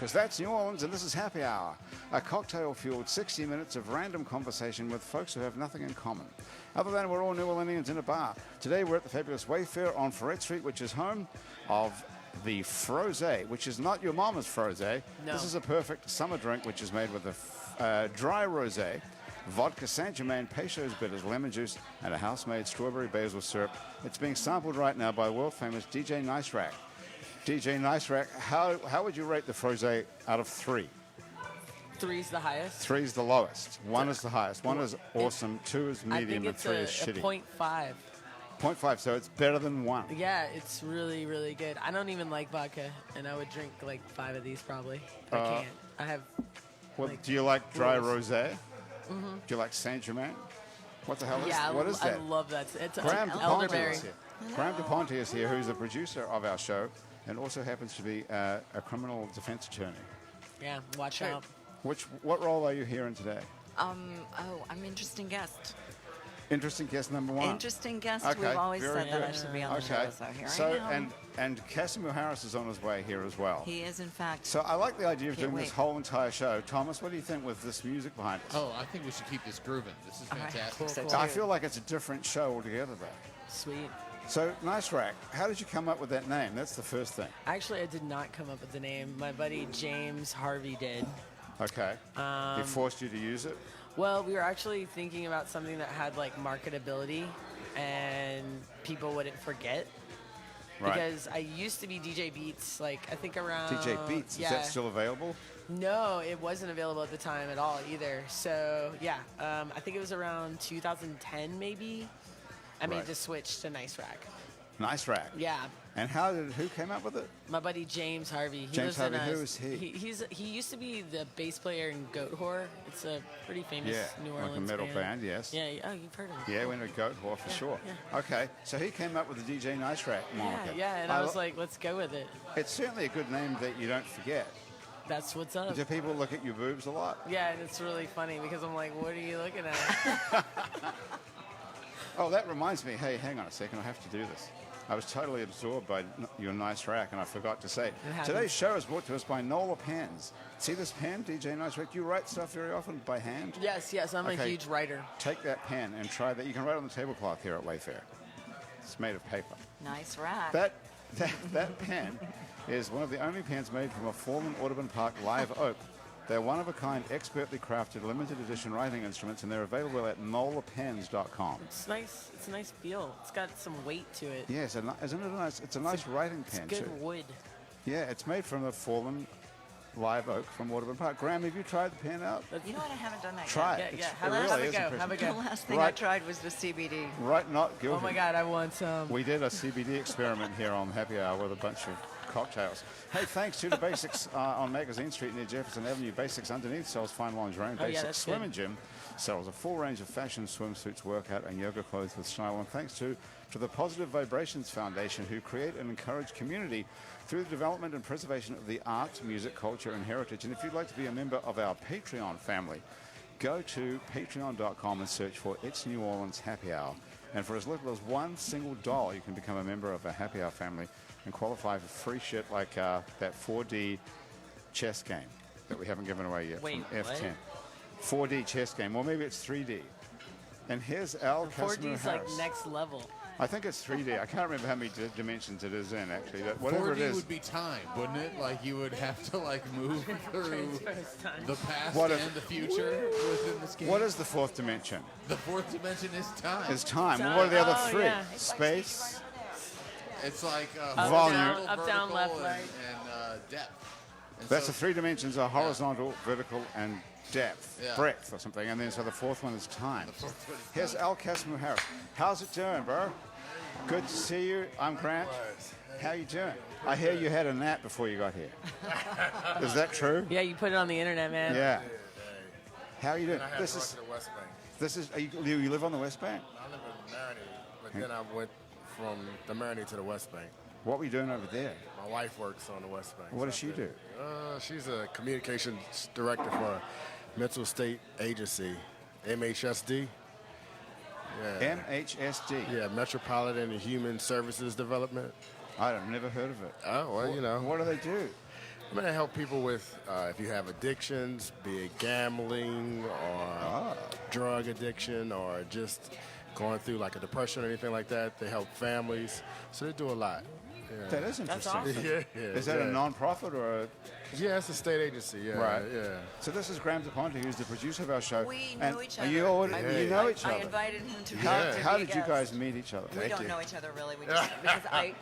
because that's New Orleans and this is Happy Hour, a cocktail-fueled 60 minutes of random conversation with folks who have nothing in common. Other than we're all New Orleanians in a bar. Today we're at the fabulous Wayfair on Ferret Street, which is home of the Frosé, which is not your mama's Frosé. No. This is a perfect summer drink which is made with a dry rosé, vodka, Saint-Germain, Peychaud's bitters, lemon juice, and a house-made strawberry basil syrup. It's being sampled right now by world-famous DJ Nice Rack. DJ Nice Rack, how would you rate the Frosé out of 3? 3's the highest. 3's the lowest. 1 is the highest. 1 is awesome. 2 is medium, and 3 is shitty. I think it's a 0.5. 0.5, so it's better than 1. Yeah, it's really, really good. I don't even like vodka, and I would drink like 5 of these probably. I can't. I have. Well, like, do you like dry rules. rosé? Do you like Saint-Germain? What the hell is Yeah, what is that? I love that. It's Graham DePonte elderberry. is here. Graham DePonte is here, who's the producer of our show, and also happens to be a criminal defense attorney. Yeah, watch out. What role are you here in today? I'm interesting guest. Interesting guest number 1. Interesting guest. Okay, We've always very said that I good. should be on the Okay. show, so here I am. and Kasimu Harris is on his way here as well. He is, in fact. So I like the idea of Can't doing this wait. whole entire show. Thomas, what do you think with this music behind us? Oh, I think we should keep this grooving. This is All right. fantastic. So Cool. I feel like it's a different show altogether, though. Sweet. So, Nice Rack, how did you come up with that name? That's the first thing. Actually, I did not come up with the name. My buddy James Harvey did. Okay. He forced you to use it? Well, we were actually thinking about something that had like marketability and people wouldn't forget. Right. Because I used to be DJ Beats, like I think around DJ Beats, yeah. is that still available? No, it wasn't available at the time at all either. So yeah, I think it was around 2010 maybe. I made Right. the switch to Nice Rack. Nice Rack. Yeah, And who came up with it? my buddy James Harvey. He James lives in Harvey, who is he? He used to be the bass player in Goat Whore. It's a pretty famous Yeah, New like Orleans a metal band, yes. Yeah, oh, you've heard of him. Yeah, we know Goat Whore for sure. yeah. Okay, so he came up with the DJ Nice Rack moniker. Yeah, and I was like, let's go with it. It's certainly a good name that you don't forget. That's what's up. Do people look at your boobs a lot? Yeah, and it's really funny because I'm like, what are you looking at? Oh, that reminds me. Hey, hang on a second. I have to do this. I was totally absorbed by your Nice Rack, and I forgot to say. happens. Today's show is brought to us by Nola Pens. See this pen, DJ Nice Rack? You write stuff very often by hand? Yes, I'm a Okay. huge writer. Take that pen and try that. You can write on the tablecloth here at Wayfair. It's made of paper. Nice rack. That pen is one of the only pens made from a fallen Audubon Park live oak. They're one-of-a-kind, expertly crafted, limited edition writing instruments, and they're available at nolapens.com. It's nice. It's a nice feel. It's got some weight to it. Yes, isn't it a nice? It's a nice writing It's pen good too. wood. Yeah, it's made from a fallen live oak from Audubon Park. Graham, have you tried the pen out? You know what? I haven't done that Try yet. it. Yeah, It's- have, it really have is a go. impressive. Have a The go. last thing I Right. tried was the CBD. Right, not guilty. Oh my God, I want some. We did a CBD experiment here on Happy Hour with a bunch of cocktails. Hey, thanks to the Basics on Magazine Street near Jefferson Avenue. Basics underneath sells fine lingerie. And Oh, yeah, Basics that's Swim good. and Gym sells a full range of fashion swimsuits, workout, and yoga clothes with style. And thanks to the Positive Vibrations Foundation, who create and encourage community through the development and preservation of the arts, music, culture, and heritage. And if you'd like to be a member of our Patreon family, go to patreon.com and search for It's New Orleans Happy Hour. And for as little as $1 single dollar, you can become a member of a Happy Hour family and qualify for free shit like that 4D chess game that we haven't given away yet Wait, from F10. what? 4D chess game. Well, maybe it's 3D. And here's Al Kasimu 4D's like Harris. next level. I think it's 3D. I can't remember how many dimensions it is in, actually. But whatever 4D it is. would be time, wouldn't it? Like you would have to like move through time. the past What if- and the future within this game. What is the fourth dimension? The fourth dimension is time. It's time. Well, what are the other Oh, three? yeah. Space. It's like Volume. horizontal, Up, down, vertical, left, and, right. and depth. And That's so- the three dimensions are horizontal, vertical, and depth, Yeah. breadth or something. And then so the fourth one is time. The fourth one is Here's Al Kasimu Harris. How's it doing, bro? Good to see you. I'm Grant. How you doing? I hear you had a nap before you got here. Is that true? Yeah, you put it on the internet, man. Yeah. How you doing? I had to run to the West Bank. This is. You live on the West Bank? I live in Marinity, but then I went from the Marinity to the West Bank. What were you doing over there? My wife works on the West Bank. What does she do? She's a communications director for a mental state agency, MHSD. Yeah. MHSD. Yeah, Metropolitan and Human Services Development. I've never heard of it. Oh, well, you know. What do they do? I mean, I help people with if you have addictions, be it gambling or drug addiction or just going through like a depression or anything like that. They help families, so they do a lot. Yeah. That is interesting. awesome. Is that a non-profit or a... Yeah, it's a state agency. Yeah, Right. Yeah. So this is Graham DePonte, who's the producer of our show. We and know each are other. you all, you know each I other? invited him to How be a did you guest. guys meet each other? We don't know each other really. We just because I've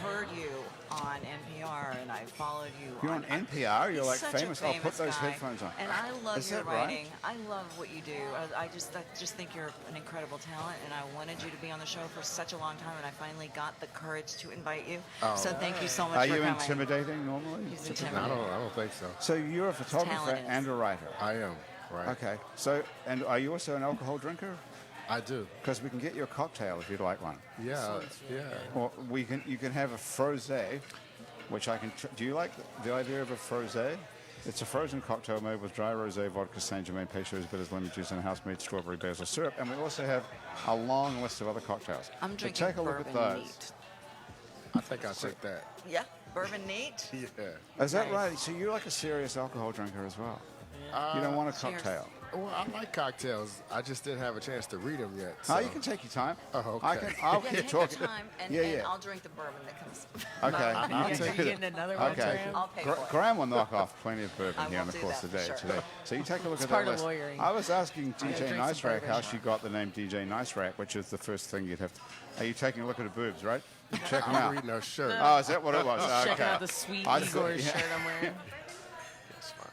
heard you on NPR and I followed you. You're on NPR? You're He's like such a famous. I'll put those guy. headphones on. And I love Is your that right? writing. I love what you do. I just think you're an incredible talent, and I wanted you to be on the show for such a long time, and I finally got the courage to invite you. So thank you so much Are for you coming. intimidating normally? He's No, intimidating. I don't think so. So you're a photographer talent is. and a writer. I am. Right. Okay. So, and are you also an alcohol drinker? I do. Because we can get you a cocktail if you'd like one. Yeah. Yeah. Or you can have a frosé, which I can. Do you like the idea of a frosé? It's a frozen cocktail made with dry rosé, vodka, Saint Germain, Peychaud's, bitters, lemon juice, and house-made strawberry basil syrup. And we also have a long list of other cocktails. I'm But drinking take a look at bourbon those. neat. I think I'll take that. Yeah, bourbon neat. Yeah. Is that Nice. right? So you're like a serious alcohol drinker as well. You don't want a Cheers. cocktail. Well, I like cocktails. I just didn't have a chance to read them yet. Oh, so- you can take your time. Oh, I'll okay. keep Yeah, take talking. your time, and, Yeah, and yeah. I'll drink the bourbon that comes. Okay. I'll you Are can you do getting that. another one, Okay. Graham? I'll pay for it. Graham will knock off plenty of bourbon I here will in the do course that of the day for sure. today. So you take a look It's at part that of list. lawyering. I was asking gotta DJ drink some Nice Rack bourbon. how she got the name DJ Nice Rack, which is the first thing you'd have to... Are you taking a look at her boobs, right? Check them I'm out. reading her shirt. Oh, is that what it was? Checking Okay. out the sweet I Igor thought- yeah. shirt I'm wearing. That's fine.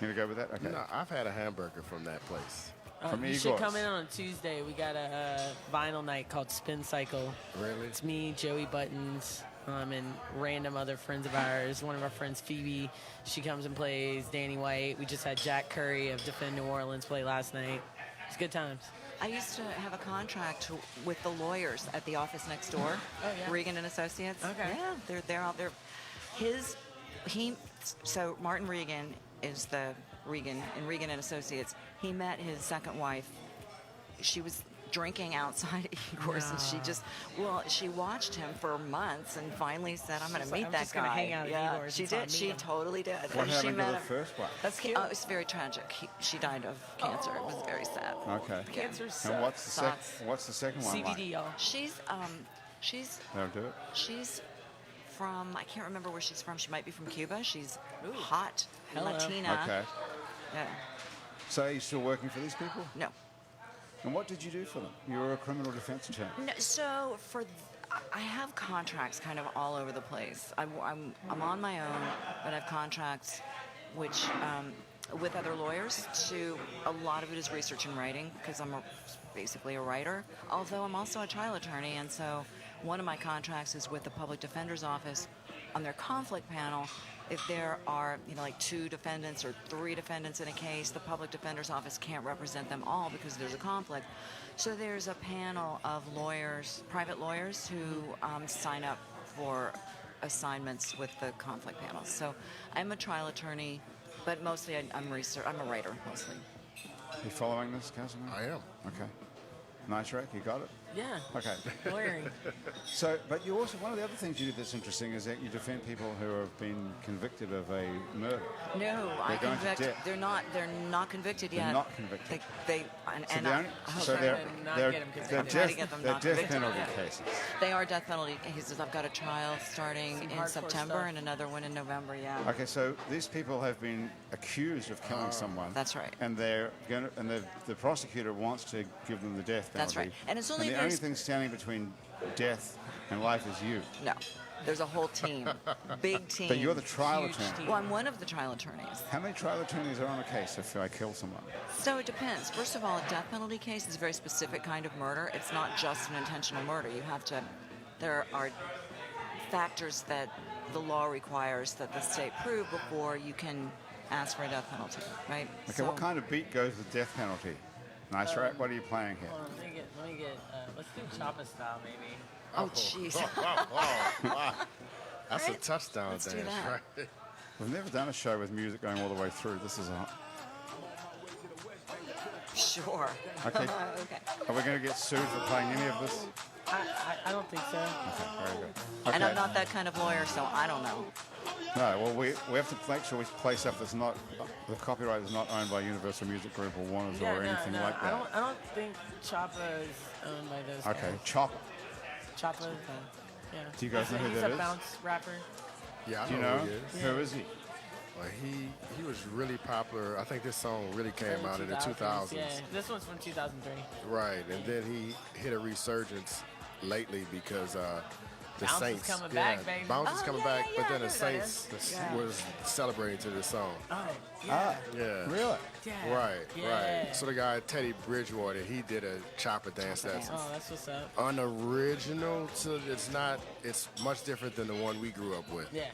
You gonna go with that? Okay. No, I've had a hamburger from that place. From You should Igor's. come in on Tuesday. We got a vinyl night called Spin Cycle. Really? It's me, Joey Buttons, and random other friends of ours. One of our friends, Phoebe, she comes and plays. Danny White. We just had Jack Curry of Defend New Orleans play last night. It's good times. I used to have a contract with the lawyers at the office next door, Oh, yeah. Regan and Associates. Okay. Yeah, they're out there. So Martin Regan is the Regan and Associates. He met his second wife. She was drinking outside Igor's, and she watched him for months, and finally said, "I'm going She's to like, meet "I'm that just guy." gonna hang out at yeah, Igor's she until I did. meet She him. totally did. What And she happened to met the him. first one? That's cute. Oh, it's very tragic. She died of cancer. It was very sad. Okay. Cancer And what's the sucks. what's the second one CBD, y'all. She's They'll do it. She's from, I can't remember where she's from. She might be from Cuba. She's Ooh. hot, Hello. Latina. Okay. Yeah. So are you still working for these people? No. And what did you do for them? You were a criminal defense attorney. No. So I have contracts kind of all over the place. I'm on my own, but I have contracts which with other lawyers. A lot of it is research and writing because I'm basically a writer. Although I'm also a trial attorney, and so one of my contracts is with the public defender's office on their conflict panel. If there are, like 2 defendants or 3 defendants in a case, the public defender's office can't represent them all because there's a conflict. So there's a panel of lawyers, private lawyers, who sign up for assignments with the conflict panels. So I'm a trial attorney, but mostly I'm a writer, mostly. You following this, Kasimu? I am. Okay. Nice Rack, you got it? Yeah. Okay. Lawyering. So, but you also, one of the other things you do that's interesting is that you defend people who have been convicted of a murder. No, They're going to death. They're not convicted They're yet. not convicted. And So, I they're, hope so trying they're, to not they're, get 'em they're, convicted. Trying to death, get them they're not death convicted. penalty Yeah. cases. They are death penalty cases. I've got a trial starting Some in hardcore September stuff. and another one in November. Yeah. Okay, so these people have been accused of killing someone. That's right. And the prosecutor wants to give them the death penalty. That's right. And it's only the very only thing standing between death and life is you. No, there's a whole team, big team. But you're the trial Huge attorney. team. Well, I'm one of the trial attorneys. How many trial attorneys are on a case if I kill someone? So it depends. First of all, a death penalty case is a very specific kind of murder. It's not just an intentional murder. There are factors that the law requires that the state prove before you can ask for a death penalty, right? Okay, So- what kind of beat goes with death penalty? Nice Rack, what are you playing here? Hold on, let me get let's do Choppa style, maybe. Oh, jeez. Wow. That's a touchdown Let's do dance, that. right? We've never done a show with music going all the way through. This is a... Sure. Okay. Okay. Are we going to get sued for playing any of this? I don't think so. Okay, very good. And Okay. I'm not that kind of lawyer, so I don't know. No, well, we have to make sure we play stuff that's not, the copyright is not owned by Universal Music Group or Warner's or anything like that. I don't think Choppa is owned by those Okay, guys. Chopper. Choppa, yeah. Do you guys know who He's that a is? bounce rapper. Yeah, I Do you know know? who he is. Who is he? Well, he was really popular. I think this song really came Early out in the 2000s. Yeah, this one's from 2003. Right, and then he hit a resurgence lately because the Bounce is Saints. coming back, baby. Bounce is coming back, but then the I know who that Saints is. Yeah. was celebrating to this song. Oh, yeah. Yeah. Really? Yeah. Right, Yeah. right. So the guy Teddy Bridgewater, he did a chopper dance that's Oh, that's what's up. unoriginal. So it's much different than the one we grew up with. Yeah.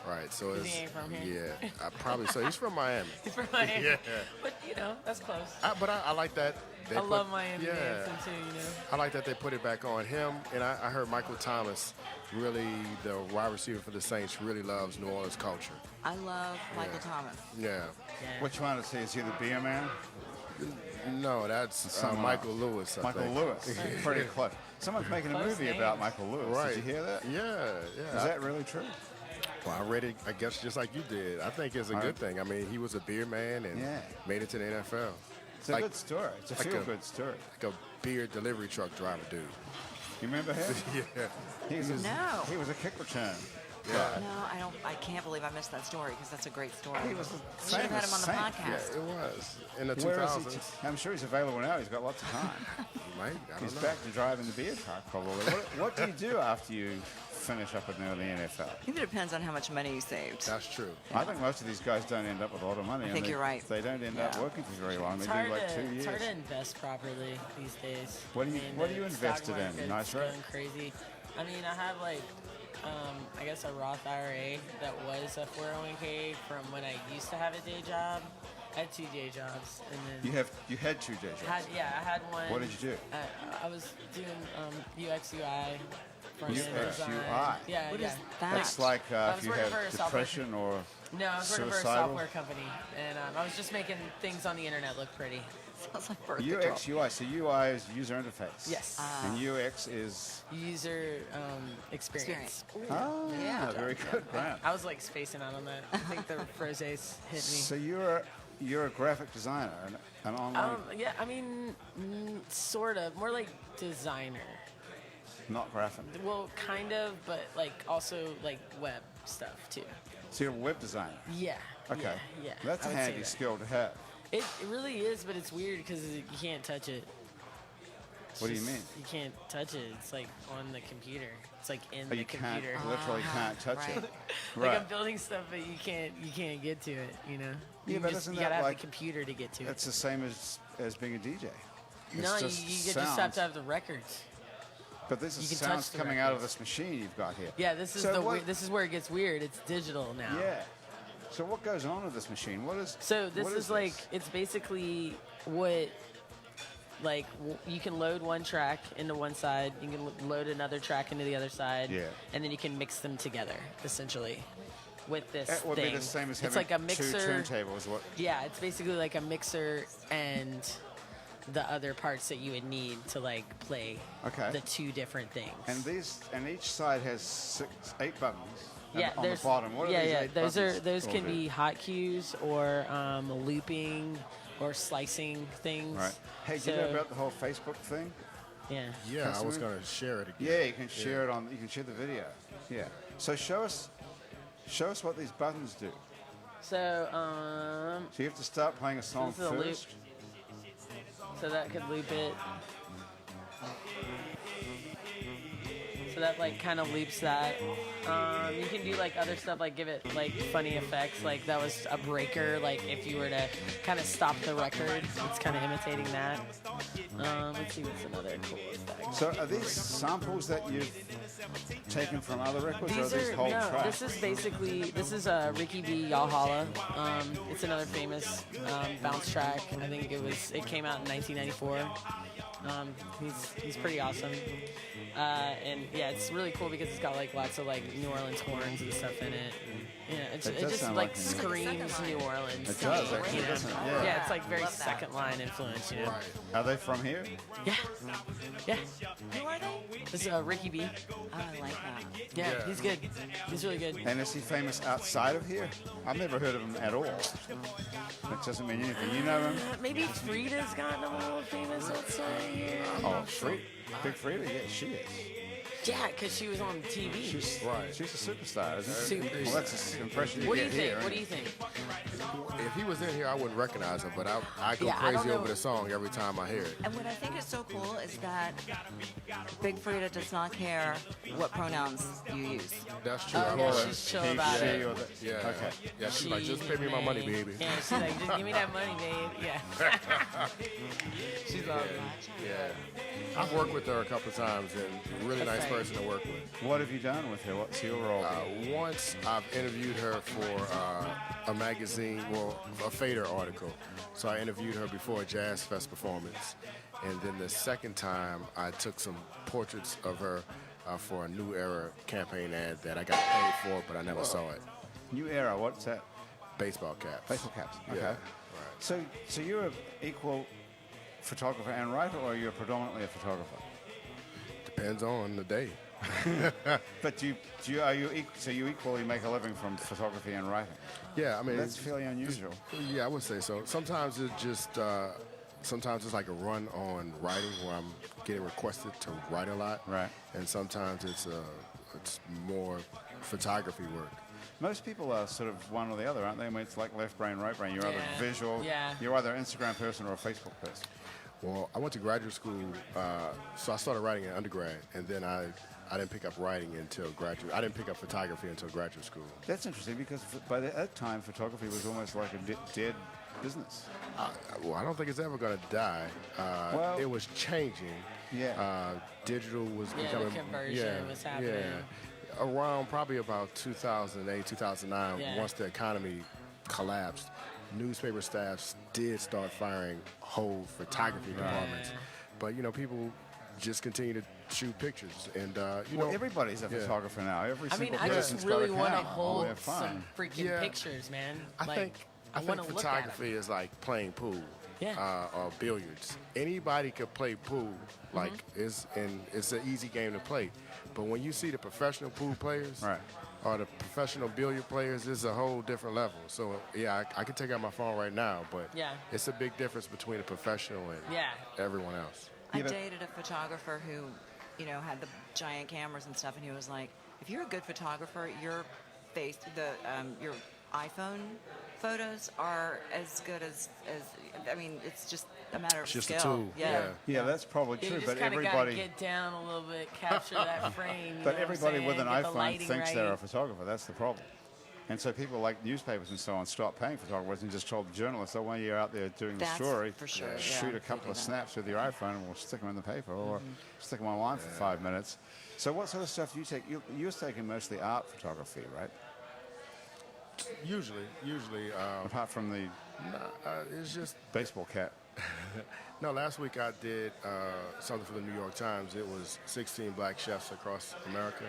Right. So 'Cause it's he ain't from here. yeah. I probably so. He's from Miami. He's from Miami. Yeah. But, that's close. But I like that. They I put- love Miami Yeah. dancing too, I like that they put it back on him, and I heard Michael Thomas, really the wide receiver for the Saints, really loves New Orleans culture. I love Michael Thomas. Yeah. Yeah. Which one is he? Is he the beer man? No, that's Someone Michael else. Lewis. I Michael think. Lewis. Pretty close. Someone's making a Close movie names. about Michael Lewis. Right. Did you hear that? Yeah, yeah. Is that really true? Well, I read it, I guess, just like you did. I think it's a good thing. I mean, he was a beer man and Yeah. made it to the NFL. It's a good story. It's a like feel-good story. Like a beer delivery truck driver dude. You remember him? Yeah. He was No. He was a kick return. Yeah. No, I can't believe I missed that story because that's a great story. He was a Should have had him on the famous Yeah, podcast. it was. In the Where is 2000s. he? I'm sure he's available now. He's got lots of time. He might. I He's don't know. back to driving the beer truck, probably. What do you do after you finish up in the NFL? I think it depends on how much money you saved. That's true. I think most of these guys don't end up with a lot of money. I think you're right. They don't end up Yeah. working for very long. They It's do hard, like 2 it's years. hard to invest properly these days. What do you- I mean, what do you the invested stock in? market's Nice rate? going crazy. I mean, I have I guess a Roth IRA that was a 401k from when I used to have a day job. I had 2 day jobs, and then You had 2 day jobs. I had one. What did you do? I was doing UX UI. front end UX design. UI? Yeah, What yeah. is that? That's like I if was you working have for a software depression or No, I was working for a suicidal? software company, and I was just making things on the internet look pretty. Sounds like birth UX control. UI. So UI is user interface. Yes. And UX is User experience. oh Yeah. very good, Grant. I was like spacing out on that. I think the Froze's hit me. So you're a graphic designer and an online, Yeah, I mean, sort of. More like designer. not graphic. Well, kind of, but like also like web stuff too. So you're a web designer. Yeah. Okay. Yeah. That's I a would say handy that. skill to have. It really is, but it's weird because you can't touch it. It's What do you just- mean? You can't touch it. It's like on the computer. It's like in Oh, the you can't computer. literally can't touch right. it. Like Right. I'm building stuff, but you can't get to it. You know. Yeah, You but just, isn't you that gotta have like- the computer to get to it. It's the same as being a DJ. It's No, you just just have sounds. to have the records. But this you is can sounds touch the coming out of records. this machine you've got here. Yeah, this is So the what- this is where it gets weird. It's digital now. Yeah. So what goes on with this machine? What is? So this what is like it's basically what you can load one track into one side, you can load another track into the other side, Yeah. and then you can mix them together essentially with this It would thing. be the same as it's having like a two mixer. turntables. What? Yeah, it's basically like a mixer and the other parts that you would need to like play Okay. the 2 different things. And each side has 8 buttons. And yeah, on the there's bottom. What are yeah, these yeah. 8 Those buttons those all can do? be hotkeys or looping or slicing things. Right. Hey, do you So- know about the whole Facebook thing? Yeah. Yeah, I was Kasimu? going to share it again. Yeah, you can share it on. You can share the video. Yeah. So show us what these buttons do. So So you have to start playing a song this is a loop. first. So that could loop it. So that like kind of loops that. You can do like other stuff, like give it like funny effects. Like that was a breaker. Like if you were to kind of stop the record, it's kind of imitating that. Let's see what's another cool effect. So are these samples that you've taken from other records, or These are these are whole no. tracks? This is basically Ricky B. Y'all it's another famous bounce track. I think it came out in 1994. He's pretty awesome, and yeah, it's really cool because it's got like lots of like New Orleans horns and stuff in it. And, Yeah, It it does just sound like like New screams New Orleans. It to does, me, actually, you know? doesn't it? Yeah. Yeah, it's like very Love that. second line influence, you know? Right. Are they from here? Yeah. Yeah. Who are they? This is Ricky B. Oh, I like that. Yeah, Yeah. he's good. He's really good. And is he famous outside of here? I've never heard of him at all. That doesn't mean anything. You know him? Maybe Frida's gotten a little famous outside here. Oh, Big Frida? Yeah, she is. Yeah, because she was on TV. She's Right. She's a superstar, isn't she? Super. Well, that's an impression you What do you get think? here. What do you think? If he was in here, I wouldn't recognize him, but I go Yeah, I don't crazy know. over the song every time I hear it. And what I think is so cool is that Big Frida does not care what pronouns you use. That's true. Oh, I yeah, love she's it. chill He, about she, it. or the, Yeah. Okay. Yeah, she's like, just pay me my money, baby. Yeah, she's like, just give me that money, babe. Yeah. She's awesome. Yeah. I've worked with her a couple of times, and really nice right. person to work with. What have you done with her? What's your role? Once I've interviewed her for a magazine, well, a Fader article. So I interviewed her before a Jazz Fest performance. And then the second time, I took some portraits of her for a New Era campaign ad that I got paid for, but I never saw it. New Era, what's that? Baseball caps. Baseball caps. Okay. Yeah. Right. So you're an equal photographer and writer, or you're predominantly a photographer? Depends on the day. But are you so you equally make a living from photography and writing? Yeah, I mean, That's fairly unusual. yeah, I would say so. Sometimes it's just, sometimes it's like a run on writing where I'm getting requested to write a lot. Right. And sometimes it's more photography work. Most people are sort of one or the other, aren't they? I mean, it's like left brain, right brain. You're either Yeah. visual, Yeah. you're either an Instagram person or a Facebook person. Well, I went to graduate school, so I started writing in undergrad, and then I didn't pick up writing until graduate. I didn't pick up photography until graduate school. That's interesting because by that time, photography was almost like a dead business. Well, I don't think it's ever going to die. Well- It was changing. Yeah. Digital was Yeah, the becoming conversion was happening. Yeah. Around probably about 2008, 2009, Yeah. once the economy collapsed, newspaper staffs did start firing whole photography departments. But people just continue to shoot pictures, and Well, everybody's a yeah. photographer now. Every I mean, single I person's just really got a want to camera. hold They're fine. some freaking Yeah. pictures, man. I Like, think wanna look at 'em. photography is like playing pool, Yeah. or billiards. Anybody could play pool, like it's an easy game to play. But when you see the professional pool players, Right. or the professional billiard players, it's a whole different level. So yeah, I can take out my phone right now, but Yeah. it's a big difference between a professional and Yeah. everyone else. I You know- dated a photographer who, had the giant cameras and stuff, and he was like, "If you're a good photographer, your your iPhone photos are as good as I mean, it's just a matter of It's just skill." a tool. Yeah. Yeah, that's probably You true. just But kind of gotta everybody, get down a little bit, capture that frame. you but know what I'm everybody with an saying? Get the iPhone lighting thinks right. they're a photographer. That's the problem. And so people like newspapers and so on stopped paying photographers and just told the journalists, "Oh, when you're out there doing the That's story, for sure, shoot yeah, a couple they of do that. snaps with your iPhone and we'll stick them in the paper or stick them online for 5 minutes." So what sort of stuff do you take? You're taking mostly art photography, right? Usually, Apart from the it's just baseball cap. no. Last week I did something for the New York Times. It was 16 black chefs across America,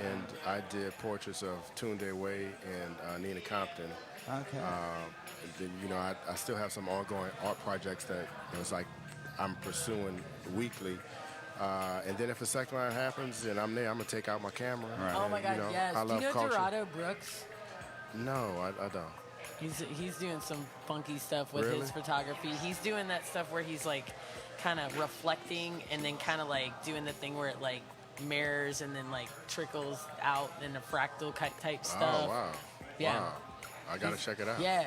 and I did portraits of Tunde Wade and Nina Compton. Okay. And then I still have some ongoing art projects that it's like I'm pursuing weekly. And then if a second line happens and I'm there, I'm gonna take out my camera. Right. Oh my God, yes. I Do you love know culture. Dorado Brooks? No, I don't. He's doing some funky stuff with Really? his photography. He's doing that stuff where he's like kind of reflecting and then kind of like doing the thing where it like mirrors and then like trickles out in a fractal type stuff. Oh wow. Yeah. Wow. I gotta check it out. Yeah,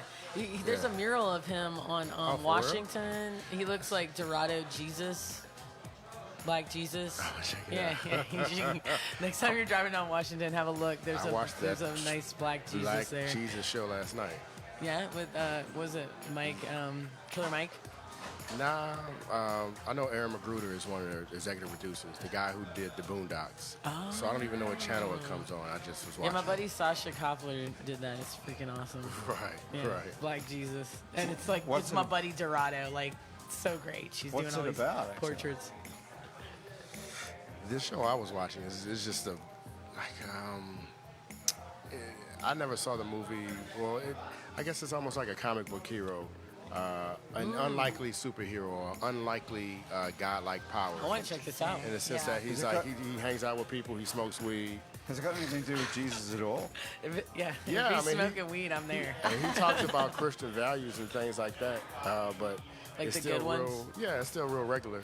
there's Yeah. a mural of him on for real? Washington. He looks like Dorado Jesus, Black Jesus. check it Yeah, yeah. Next time you're driving down Washington, have a look. There's I a watched there's that a nice Black Jesus Black there. Jesus show last night. Yeah, with was it Mike, Killer Mike? Nah, I know Aaron Magruder is one of their executive producers, the guy who did the Boondocks. Oh. So I don't even know what channel it comes on. I just was Yeah, watching. my buddy Sasha Koppler did that. It's freaking awesome. Right, Yeah, right. Black Jesus, and it's like What's it's my it- buddy Dorado. Like, so great. She's What's doing all it these about, actually? portraits. This show I was watching is just I never saw the movie. Well, I guess it's almost like a comic book hero. An unlikely superhero or unlikely godlike power. I want to check this out. In the sense Yeah. that he's like, he hangs out with people, he smokes weed. Has it got anything to do with Jesus at all? If Yeah, if I he's mean, smoking weed, I'm there. And he talks about Christian values and things like that, but Like it's the still good ones? real. Yeah, it's still real regular.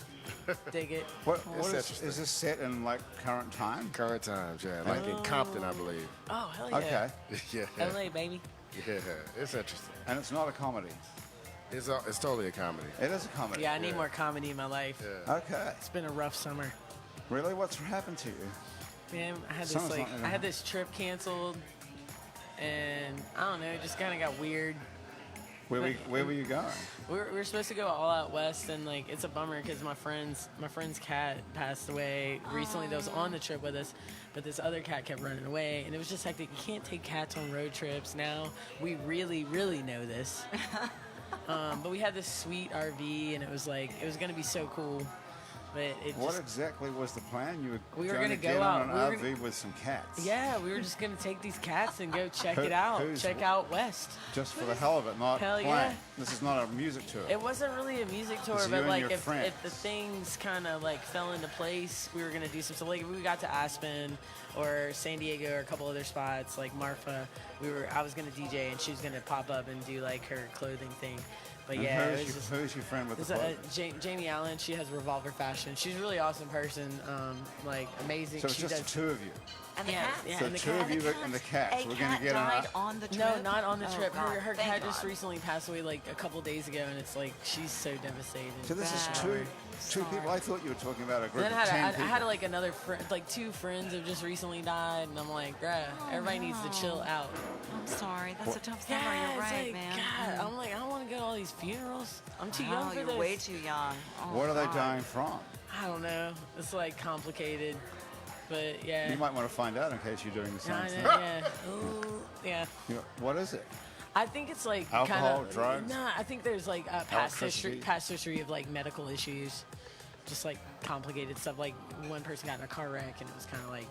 Dig it. What It's is interesting. this set in like current time? Current times, yeah, like in Compton, I believe. Oh, hell yeah. Okay. Yeah, LA, baby. yeah, it's interesting. And it's not a comedy. It's totally a comedy. It is a comedy. Yeah, I need more comedy in my life. Yeah. Okay. It's been a rough summer. Really? What's happened to you? Man, I had this Sounds like- I had this trip canceled, and I don't know, it just kind of got weird. Where were you going? We were supposed to go all out west, and like it's a bummer because my friend's cat passed away recently. That was on the trip with us, but this other cat kept running away, and it was just hectic. You can't take cats on road trips now. We really know this. But we had this sweet RV, and it was gonna be so cool. But it What just, exactly was the plan? You We were going gonna to go get out. on We were an RV with some cats. yeah, we were just gonna take these cats and go check it out. who's- Check out west. Just for the hell of it, not Hell playing. yeah. This is not a music tour. It wasn't really a music tour, It's you but and like your if friends. the things kind of like fell into place, we were gonna do some stuff. Like if we got to Aspen or San Diego or a couple other spots, like Marfa, I was gonna DJ and she was gonna pop up and do like her clothing thing. But And yeah, it who's, was just. who's your friend with It's the clothes? Jamie Allen. She has Revolver Fashion. She's a really awesome person. Like amazing. So it's she just does. the two of you. And the Yeah, cats. yeah. So and the two cat. of you and the cats. A We're going cat to get on. died on the trip? No, not on the Oh, trip. God. Her Thank cat just God. recently passed away like a couple days ago, and it's like she's so devastated. So this is Bad. two Sorry. people. I thought you were talking about a group Then of I 10 had, people. I had like another friend, like two friends have just recently died, and I'm like, bruh, everybody needs to chill out. I'm sorry. That's a tough summer. Yeah, You're it's right, like, man. God, I'm like, I don't want to go to all these funerals. I'm too young Wow, for you're this. way too young. Oh, What are they God. dying from? I don't know. It's like complicated, but yeah. You might want to find out in case you're doing the same I thing. know, yeah. Ooh, yeah. What is it? I think it's like Alcohol, kind of drugs? Nah, I think there's like Electricity? past history of like medical issues, just like complicated stuff. Like one person got in a car wreck and it was kind of like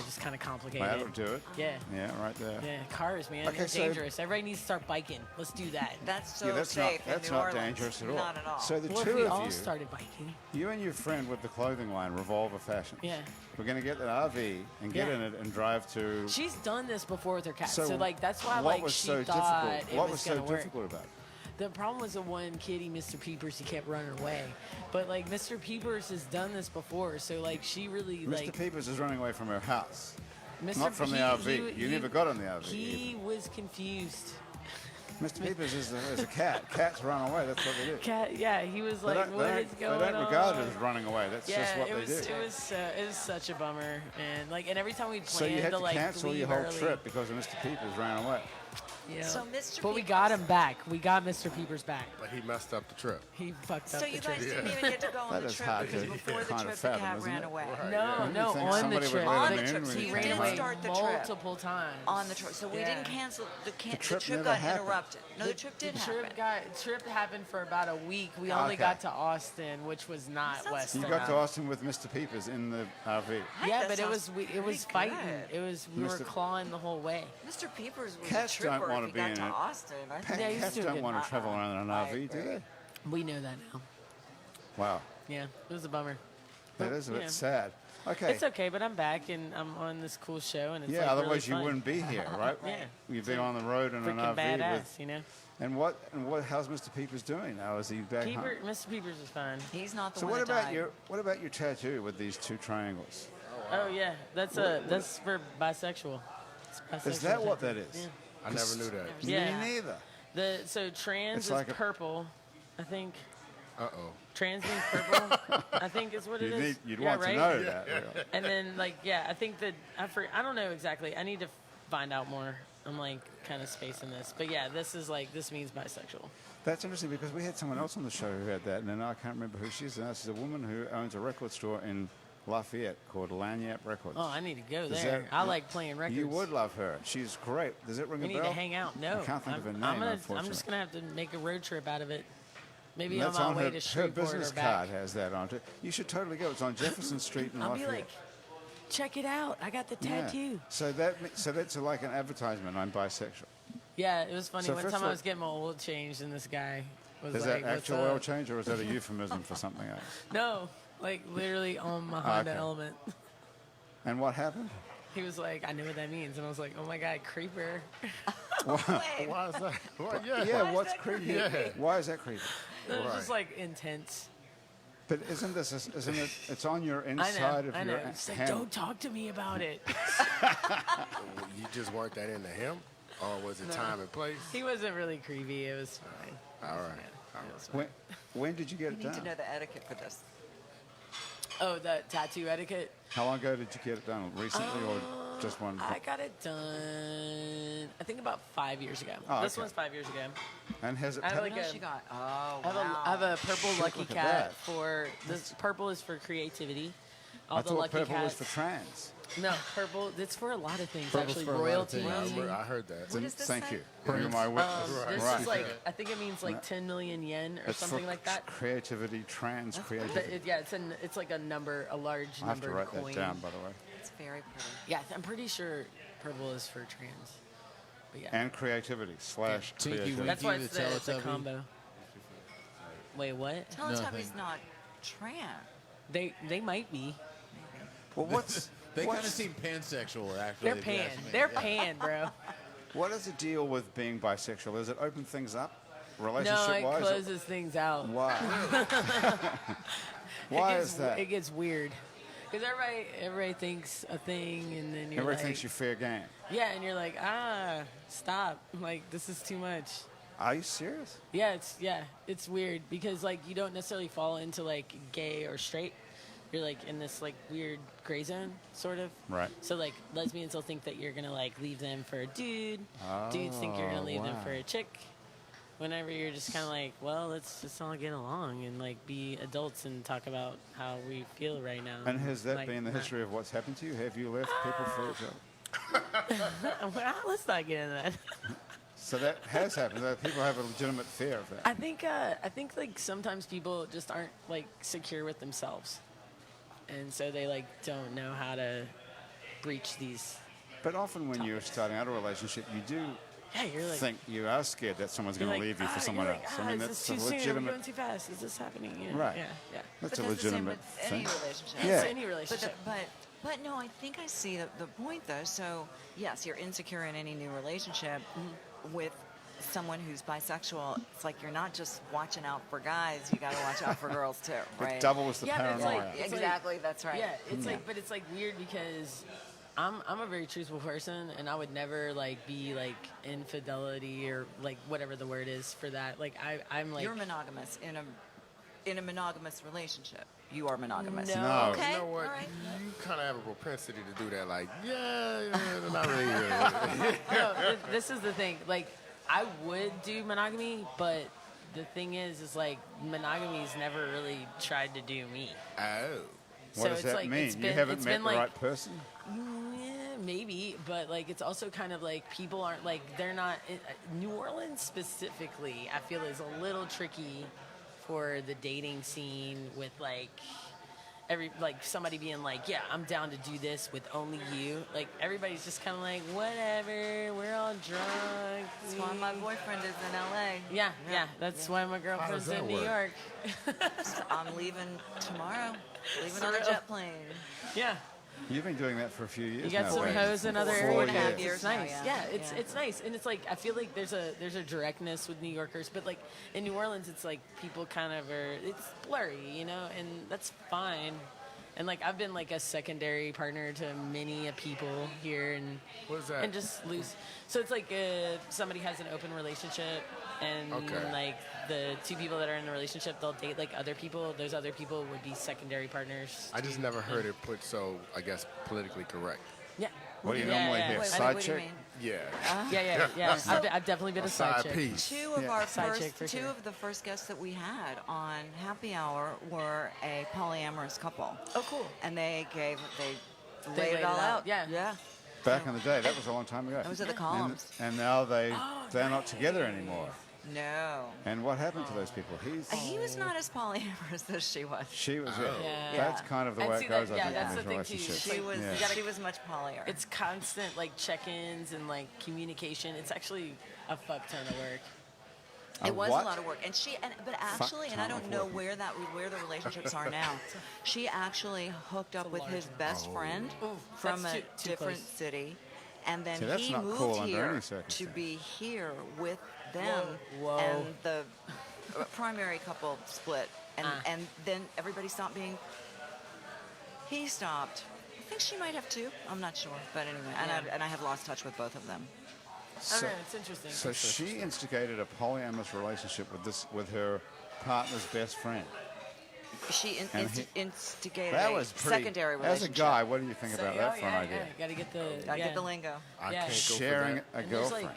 just kind of complicated. That'll do it. Yeah. Yeah, right there. Yeah, cars, man. Okay, They're so- dangerous. Everybody needs to start biking. Let's do that. That's so Yeah, that's safe not, that's in New not Orleans. dangerous at all. Not at all. So the What two if we of all you, started biking? you and your friend with the clothing line, Revolver Fashion. Yeah. We're going to get an RV and get Yeah. in it and drive to. She's done this before with her cat, so like that's why what like was she so thought difficult? it What was so gonna work. difficult about it? The problem was the one kitty, Mr. Peepers, he kept running away. But like Mr. Peepers has done this before, so like she really Mr. like Peepers is running away from her house, Mr. not from the RV. You never got on the RV. He was confused. Mr. Peepers is a cat. Cats run away. That's what they do. Cat, yeah, he was They like, don't, "What they is don't, going they don't on?" regard it as running away. That's Yeah, just what it they was do. it was such a bummer, and like, and every time we planned So you had to like cancel leave your whole early, trip because of Mr. Peepers ran away. Yeah. So Mr. But we Peepers- got him back. We got Mr. Peepers back. But he messed up the trip. He fucked up So the you trip. guys didn't even get to go on That the is trip hard because to before the kind of trip the fathom, cat isn't ran it? away. No, You no, think on the somebody would trip. let On him the in trip, when so he you ran didn't away? start the trip. multiple times. On the trip. So we Yeah. didn't cancel. The trip trip never got happened. interrupted. No, the trip did happen. Trip happened for about a week. We only Okay. got to Austin, which was not That sounds West. You So got to bad. Austin with Mr. Peepers in the RV. Yeah, That but it sounds was it was pretty fighting. good. It was we were Mr. clawing the whole way. Mr. Peepers was Cats a don't tripper wanna if he be got in to it. Austin. I think. Yeah, he's Cats doing don't good. want to travel around in an I RV, do agree. they? We know that now. Wow, Yeah, it was a bummer. that is a bit Yeah. sad. Okay. It's okay, but I'm back and I'm on this cool show, and it's Yeah, like otherwise really you fun. wouldn't be here, right? Yeah. You've been on the road in an Freaking RV badass, with. you know. And what? How's Mr. Peepers doing now? Is he back home? Mr. Peepers is fine. He's not the So one what that about died. your tattoo with these two triangles? Oh yeah, that's for bisexual. It's Is bisexual that what tattoo. that is? Yeah. I never knew that. Yeah. Me neither. So trans It's is like a- purple, I think. Uh-oh. Trans means purple, I think is what it is. You'd Yeah, want right? to know that. Really. And then like I think that I don't know exactly. I need to find out more. I'm like kind of spacing this, but yeah, this means bisexual. That's interesting because we had someone else on the show who had that, and then I can't remember who she is. Now she's a woman who owns a record store in Lafayette called Lanyap Records. Oh, I need to go Does there. that- I like playing records. You would love her. She's great. Does it ring We a need bell? to hang out. No, I can't think of her name, I'm unfortunately. just gonna have to make a road trip out of it. Maybe That's on on my way her, to her Shreveport business or back. card has that on it. You should totally go. It's on Jefferson Street in I'll be Lafayette. like, check it out. I got the Yeah. tattoo. So that's like an advertisement. I'm bisexual. Yeah, it was funny. So One first time of all- I was getting my oil changed, and this guy was Is like, that "What's actual oil up?" change, or is that a euphemism for something else? No, like literally on my Honda Okay. Element. And what happened? He was like, "I know what that means," and I was like, "Oh my god, creeper!" Why is that? Well, yeah. Yeah, what's that creepy? creepy? Why is that creepy? It was Right. just like intense. But isn't it? It's on your I know. inside of I know. your It's like, hand. don't talk to me about it. You just weren't that into him, or was it time and place? He wasn't really creepy. It was fine. All right. It was fine. When did you get it You need to done? know the etiquette for this. Oh, the tattoo etiquette. How long ago did you get it done? Recently, or just one? I got it done, I think about 5 years ago. Oh, This okay. one's 5 years ago. And has it? I have pa- like What else a- you got? Oh, I have a purple lucky look at cat that. for this. Purple is for creativity. All I the thought lucky purple was cats. for trans. No, purple. It's for a lot of things Purple's actually. for a lot of Royalty. things. I heard that. What does this Thank say? you. You're my witness. This Right. is like I think it means like 10 million yen or It's something for like that. creativity, trans creativity. Yeah, it's like a number, a large I have to number write coin. that down, by the way. It's very pretty. Yeah, I'm pretty sure purple is for trans. But yeah, And creativity / Tinky creativity. that's why Winky, it's the the Teletubby. combo. Wait, what? Teletubby's Nothing. not trans. They might be. Well, what's They kind of what's- seem pansexual, actually. They're if you pan. ask me. They're Yeah. pan, bro. what is the deal with being bisexual? Does it open things up, No, relationship it wise? closes things out. Why? Why it is that? It gets weird. Because everybody thinks a thing, and then you're Everybody like, thinks you're fair game. yeah, and you're like, stop. Like, this is too much. Are you serious? Yeah, it's weird because like you don't necessarily fall into like gay or straight. You're like in this like weird gray zone, sort of. Right. So like lesbians will think that you're gonna like leave them for a dude. Dudes think you're gonna leave them wow. for a chick. Whenever you're just kind of like, well, let's just all get along and like be adults and talk about how we feel right now. And has that Like, been the not- history of what's happened to you? Have you left people for each other? Well, let's not get into that. So that has happened. That people have a legitimate fear of that. I think like sometimes people just aren't like secure with themselves, and so they like don't know how to breach these. But often when you're starting out a relationship, you do Yeah, you're like think you are scared that someone's you're going to like, leave you for "Ah," someone you're like, else. "Ah, I mean, is that's this a too soon? Are we legitimate. going too fast? Is this happening? You know, Right. Yeah. That's But a that's the same legitimate with any thing. relationship. Yeah. It's any relationship. But no, I think I see the point though. So yes, you're insecure in any new relationship with someone who's bisexual. It's like you're not just watching out for guys. You got to watch out for girls too, right? It doubles the Yeah, but it's paranoia. like- it's Exactly. That's right. Yeah, it's like, but it's like weird because I'm a very truthful person, and I would never like be like infidelity or like whatever the word is for that. Like I'm like You're monogamous in a monogamous relationship. You are monogamous. No. No. Okay. You know what? All right. You kind of have a propensity to do that. Like, not really. no, this is the thing. Like, I would do monogamy, but the thing is like monogamy's never really tried to do me. Oh. What So does it's that like, mean? it's You been- haven't it's met been the like- right person? Yeah, maybe, but like it's also kind of like people aren't like they're not. New Orleans specifically, I feel is a little tricky for the dating scene with like somebody being like, yeah, I'm down to do this with only you. Like everybody's just kind of like, whatever, we're all drunk. That's why my boyfriend is in LA. Yeah. That's why my girlfriend's that in New work? York. I'm leaving tomorrow. Leaving on a Surreal. jet plane. Yeah. You've been doing that for a few years You got now, some right? hoes in other 4 areas. years. It's years now, nice. yeah. Yeah, Yeah. it's nice, and it's like I feel like there's a directness with New Yorkers, but like in New Orleans, it's like people kind of are. It's blurry, you know, and that's fine. And like I've been like a secondary partner to many a people here, and What is that? and just loose. So it's like somebody has an open relationship, and Okay. like the two people that are in the relationship, they'll date like other people. Those other people would be secondary partners. I just never heard it put so, I guess, politically correct. Yeah. What do you Yeah, normally yeah. hear? Wait, Side what do you chick? mean? Yeah. Yeah. I've definitely been a side chick. piece. Two of Yeah. our Side chick first, for two sure. of the first guests that we had on Happy Hour were a polyamorous couple. Oh, cool. And they They laid it all out. Yeah. Yeah. Back in the day, that was a long time ago. Those are the columns. And now they're not together anymore. No. And what happened to those people? He was not as polyamorous as she was. She was. Yeah. That's kind of the And way see, it goes. that- yeah, I think that's in the these thing, too. relationships. She was much polyamorous. It's constant like check-ins and like communication. It's actually a fuck ton of work. It was what? a lot of work, but actually, and I ton don't of know work. where the relationships are now. She actually hooked up with his best friend from that's a too different close. city, and then See, that's he not moved cool under any here circumstance. to be here with them, Whoa. and the primary couple split, and then everybody stopped being. He stopped. I think she might have too. I'm not sure, but anyway, and I have lost touch with both of them. I don't know, it's interesting. So she instigated a polyamorous relationship with her partner's best friend. She And he- instigated That a was pretty. secondary As relationship. a guy, what do you think about that for an yeah, idea? yeah, gotta get the Gotta get the lingo. I Yeah. can't go Sharing for a And there's, girlfriend, like-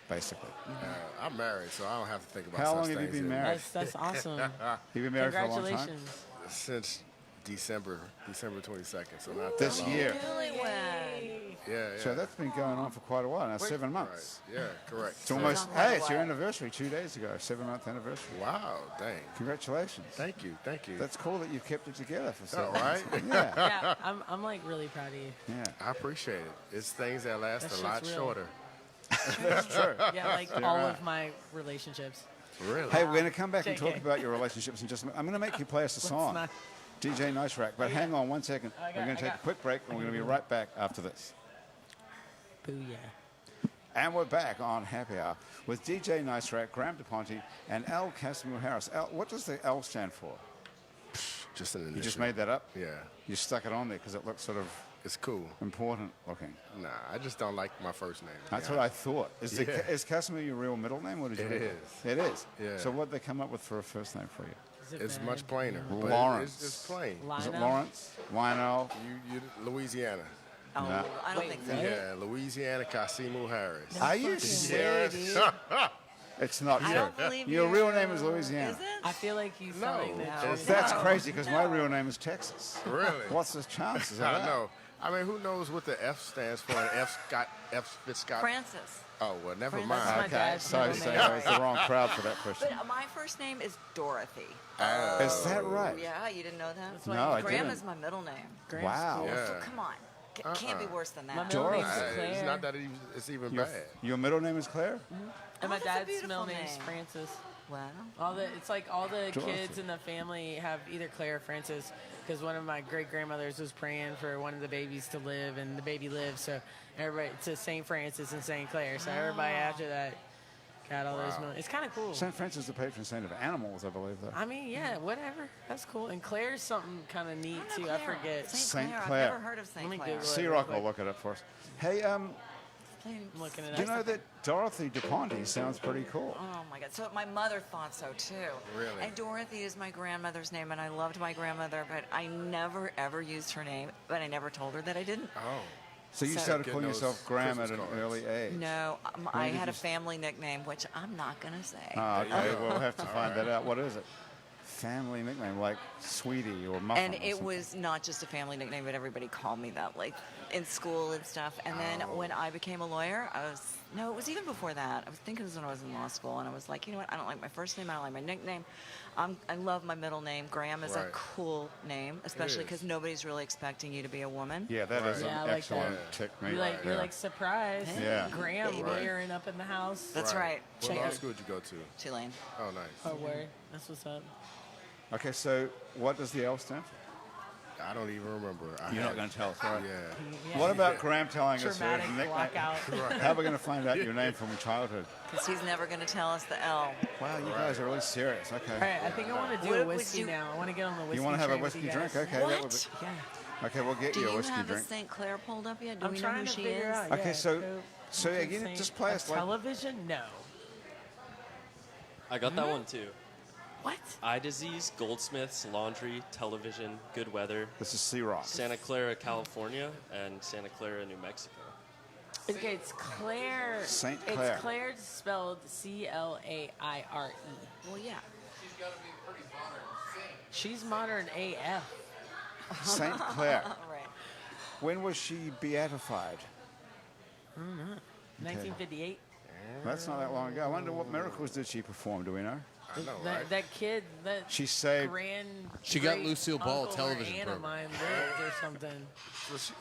basically. that. I'm married, so I don't have to think about How such long have you things been anymore. married? That's awesome. You've been married for a long time? Congratulations. Since December 22nd, so not that This long. year. Yay. Yeah. So that's been going on for quite a while now, 7 right. months. Yeah, correct. It's almost, not quite a hey, it's your while. anniversary 2 days ago, 7-month anniversary. Wow, dang. Congratulations. Thank you. That's cool that you've kept it together for so All long. right. Yeah, Yeah, I'm like really proud of you. yeah. I appreciate it. It's things that last That a lot shit's real. shorter. That's true. Yeah, like all of my relationships. Really? Hey, we're going to come back and JK. talk about your relationships in just a minute. I'm going to make you play us a song. not- DJ Nice Rack. But hang on 1 second. I got- We're going to I take a got- quick break and we're going to be right back after this. Booyah. And we're back on Happy Hour with DJ Nice Rack, Graham DePonte, and L. Kasimu Harris. L, what does the L stand for? Just an initial. You just made that up? Yeah. You stuck it on there because it looks sort of It's cool. important looking. Nah, I just don't like my first name. That's Yeah. what I thought. Is Kasimu your real middle name? What did you It make is. It is? Yeah. So what did they come up with for a first name for you? Is it It's bad? much plainer. but Lawrence. It's plain. Is it Lionel? Lawrence? Lionel? You Louisiana. Oh, Nah. I don't Wait, think so. what? Yeah, Louisiana Kasimu Harris. Are you serious? It's not I true. don't believe Your you. real name is Louisiana. Is it? I feel like he's No, telling the it's truth. That's No. crazy because my real name is Texas. Really? What's the chances of I that? know. I mean, who knows what the F stands for? And F Scott. Francis. Oh, well, never Francis. mind. That's my Okay, dad's so middle so name. it's the wrong crowd for that question. But my first name is Dorothy. Is that right? Yeah, you didn't know that? No, I Graham didn't. is my middle name. Graham's Wow. cool. Yeah. So come on. Can't be worse than My that. middle name's Dorothy. Claire. It's not that it's even Your, bad. your middle name is Claire? And my that's a dad's beautiful middle name's name. Francis. Wow. It's like all the Dorothy. kids in the family have either Claire or Francis because one of my great grandmothers was praying for one of the babies to live and the baby lived. So everybody to St. Francis and St. Clair. So everybody after that got all those middle. It's kind of cool. St. Francis is the patron saint of animals, I believe, though. I mean, yeah, whatever. That's cool. And Claire's something kind of neat I know too. I Claire. forget. Saint Clair. Clair. I've never heard of Let Saint me Clair. Google it. C-Rock real will quick. look it up for us. Hey, I'm looking it do you up. know that Dorothy DePonte sounds pretty cool? Oh my God! So my mother thought so too. Really? And Dorothy is my grandmother's name, and I loved my grandmother, but I never ever used her name. But I never told her that I didn't. Oh. So you So- started Getting calling those yourself Graham at Christmas an cards. early age. No, I did had you a family nickname, which I'm not gonna say. Oh, okay, There you go. we'll have to find that out. What is it? Family nickname, like Sweetie or Muffin. And or it something. was not just a family nickname, but everybody called me that, like in school and stuff. And then when I became a lawyer, it was even before that. I was thinking it was when I was in law school, and I was like, you know what? I don't like my first name. I don't like my nickname. I love my middle name. Graham is a Right. cool name, especially is. because nobody's really expecting you to be a woman. Yeah, that is Yeah, I an like excellent that. technique. You're yeah. like surprised. Yeah. Graham Baby. lawyering up in the house. That's right. What Check law it. school did you go to? Tulane. Oh, nice. Oh, word. That's what's up. Okay, so what does the L stand for? I don't even remember. You're not going to tell us, right? Yeah. Yeah. What about Graham telling us his Traumatic nickname? blackout. How are we going to find out your name from childhood? Because he's never going to tell us the L. Wow, you guys are really serious. Okay. All right, I think I want to do What a would whiskey you- now. I want to get on the whiskey. You want to have a train with whiskey you drink? guys. Okay, that would be. Yeah. Okay, we'll get Do you a you whiskey have drink. a St. Clair pulled up yet? Do I'm we know trying who to she figure is? out. Okay, yeah, so go again, Saint- just play us like. television? No. I got that one too. What? Eye disease, goldsmiths, laundry, television, good weather, This is C-Rock. Santa Clara, California, and Santa Clara, New Mexico. Okay, it's Claire. Saint Clair. It's Claire spelled Claire. Well, yeah. She's modern AF. Saint Clair. All right. When was she beatified? 1958. That's not that long ago. I wonder what miracles did she perform? Do we know? I know, right? That kid, that She saved. She got great Lucille Ball uncle television or aunt of program. mine lived or something.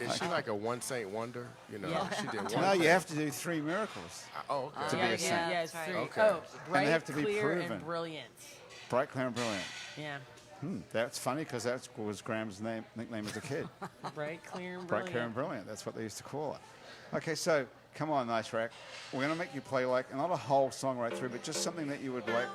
Is she like a one saint wonder? You know, Yeah. she did one. No, you have to do 3 miracles. Oh, okay. To be Yeah, a saint. yeah, it's That's three. right. Okay. Oh, bright, they have to be clear, proven. and brilliant. Bright, clear, and brilliant. Yeah, That's funny because that was Graham's nickname as a kid. bright, clear, and Bright, brilliant. clear, and brilliant. That's what they used to call it. Okay, so come on, Nice Rack. We're going to make you play like, not a whole song right through, but just something that you would like.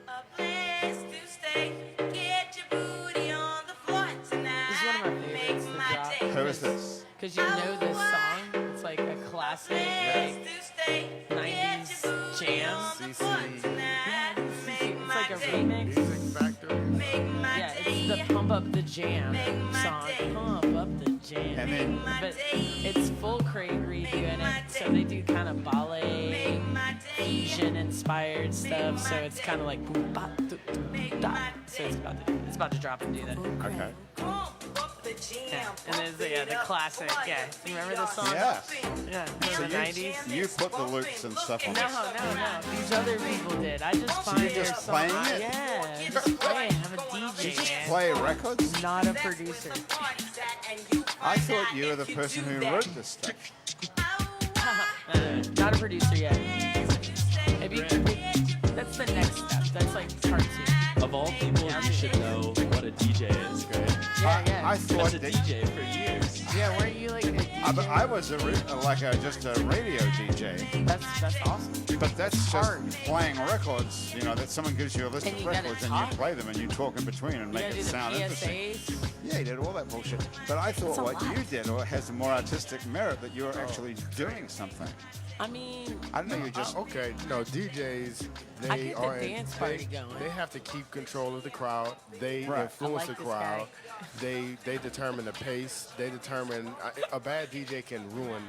A place to stay. Get your booty on the floor tonight. This is one of my favorites to Make my drop. day. Who is this? Because you know this song. It's like a classic, Place like, to stay. 90s Get your booty jam. on the CC. floor tonight. Make it's my like a day. remix. Music Factory. Make my Yeah, day. it's the Pump Up the Jam Make my song. day. Pump Up the Jam. And then- But it's full Craig redoing it. So they do kind of ballet, Asian inspired stuff. So it's kind of like boom, bop, doo, doo, da. So it's about to drop and do that. Okay. Yeah. And then the classic. Yeah. You remember this song? Yeah. Yeah. So From the 90s. you put the loops and stuff on No, this. no. These other people did. I just find you're their just song. playing it? Yeah, just playing. I'm a DJ, man. Play records? Not a producer. I thought you were the person who wrote this stuff. No, not a producer yet. Maybe that's the next step. That's like part 2. Of all people, you should know what a DJ is, Greg. Yeah. I thought As a that. DJ for years. Yeah, weren't you like a DJ? I was just a radio DJ, That's awesome. but that's just hard. playing records. You know, that someone gives you a list And of you gotta records and talk. you play them and you talk in between and You make gotta it do the sound interesting. PSAs. Yeah, you did all that bullshit. But I thought That's a what lot. you did has a more artistic merit that you're actually doing something. I mean, I don't know, you just. Okay, no, DJs, I they get the are dance party going. They have to keep control of the crowd. They Right. influence I like the this crowd. They determine the pace. They determine a bad DJ can ruin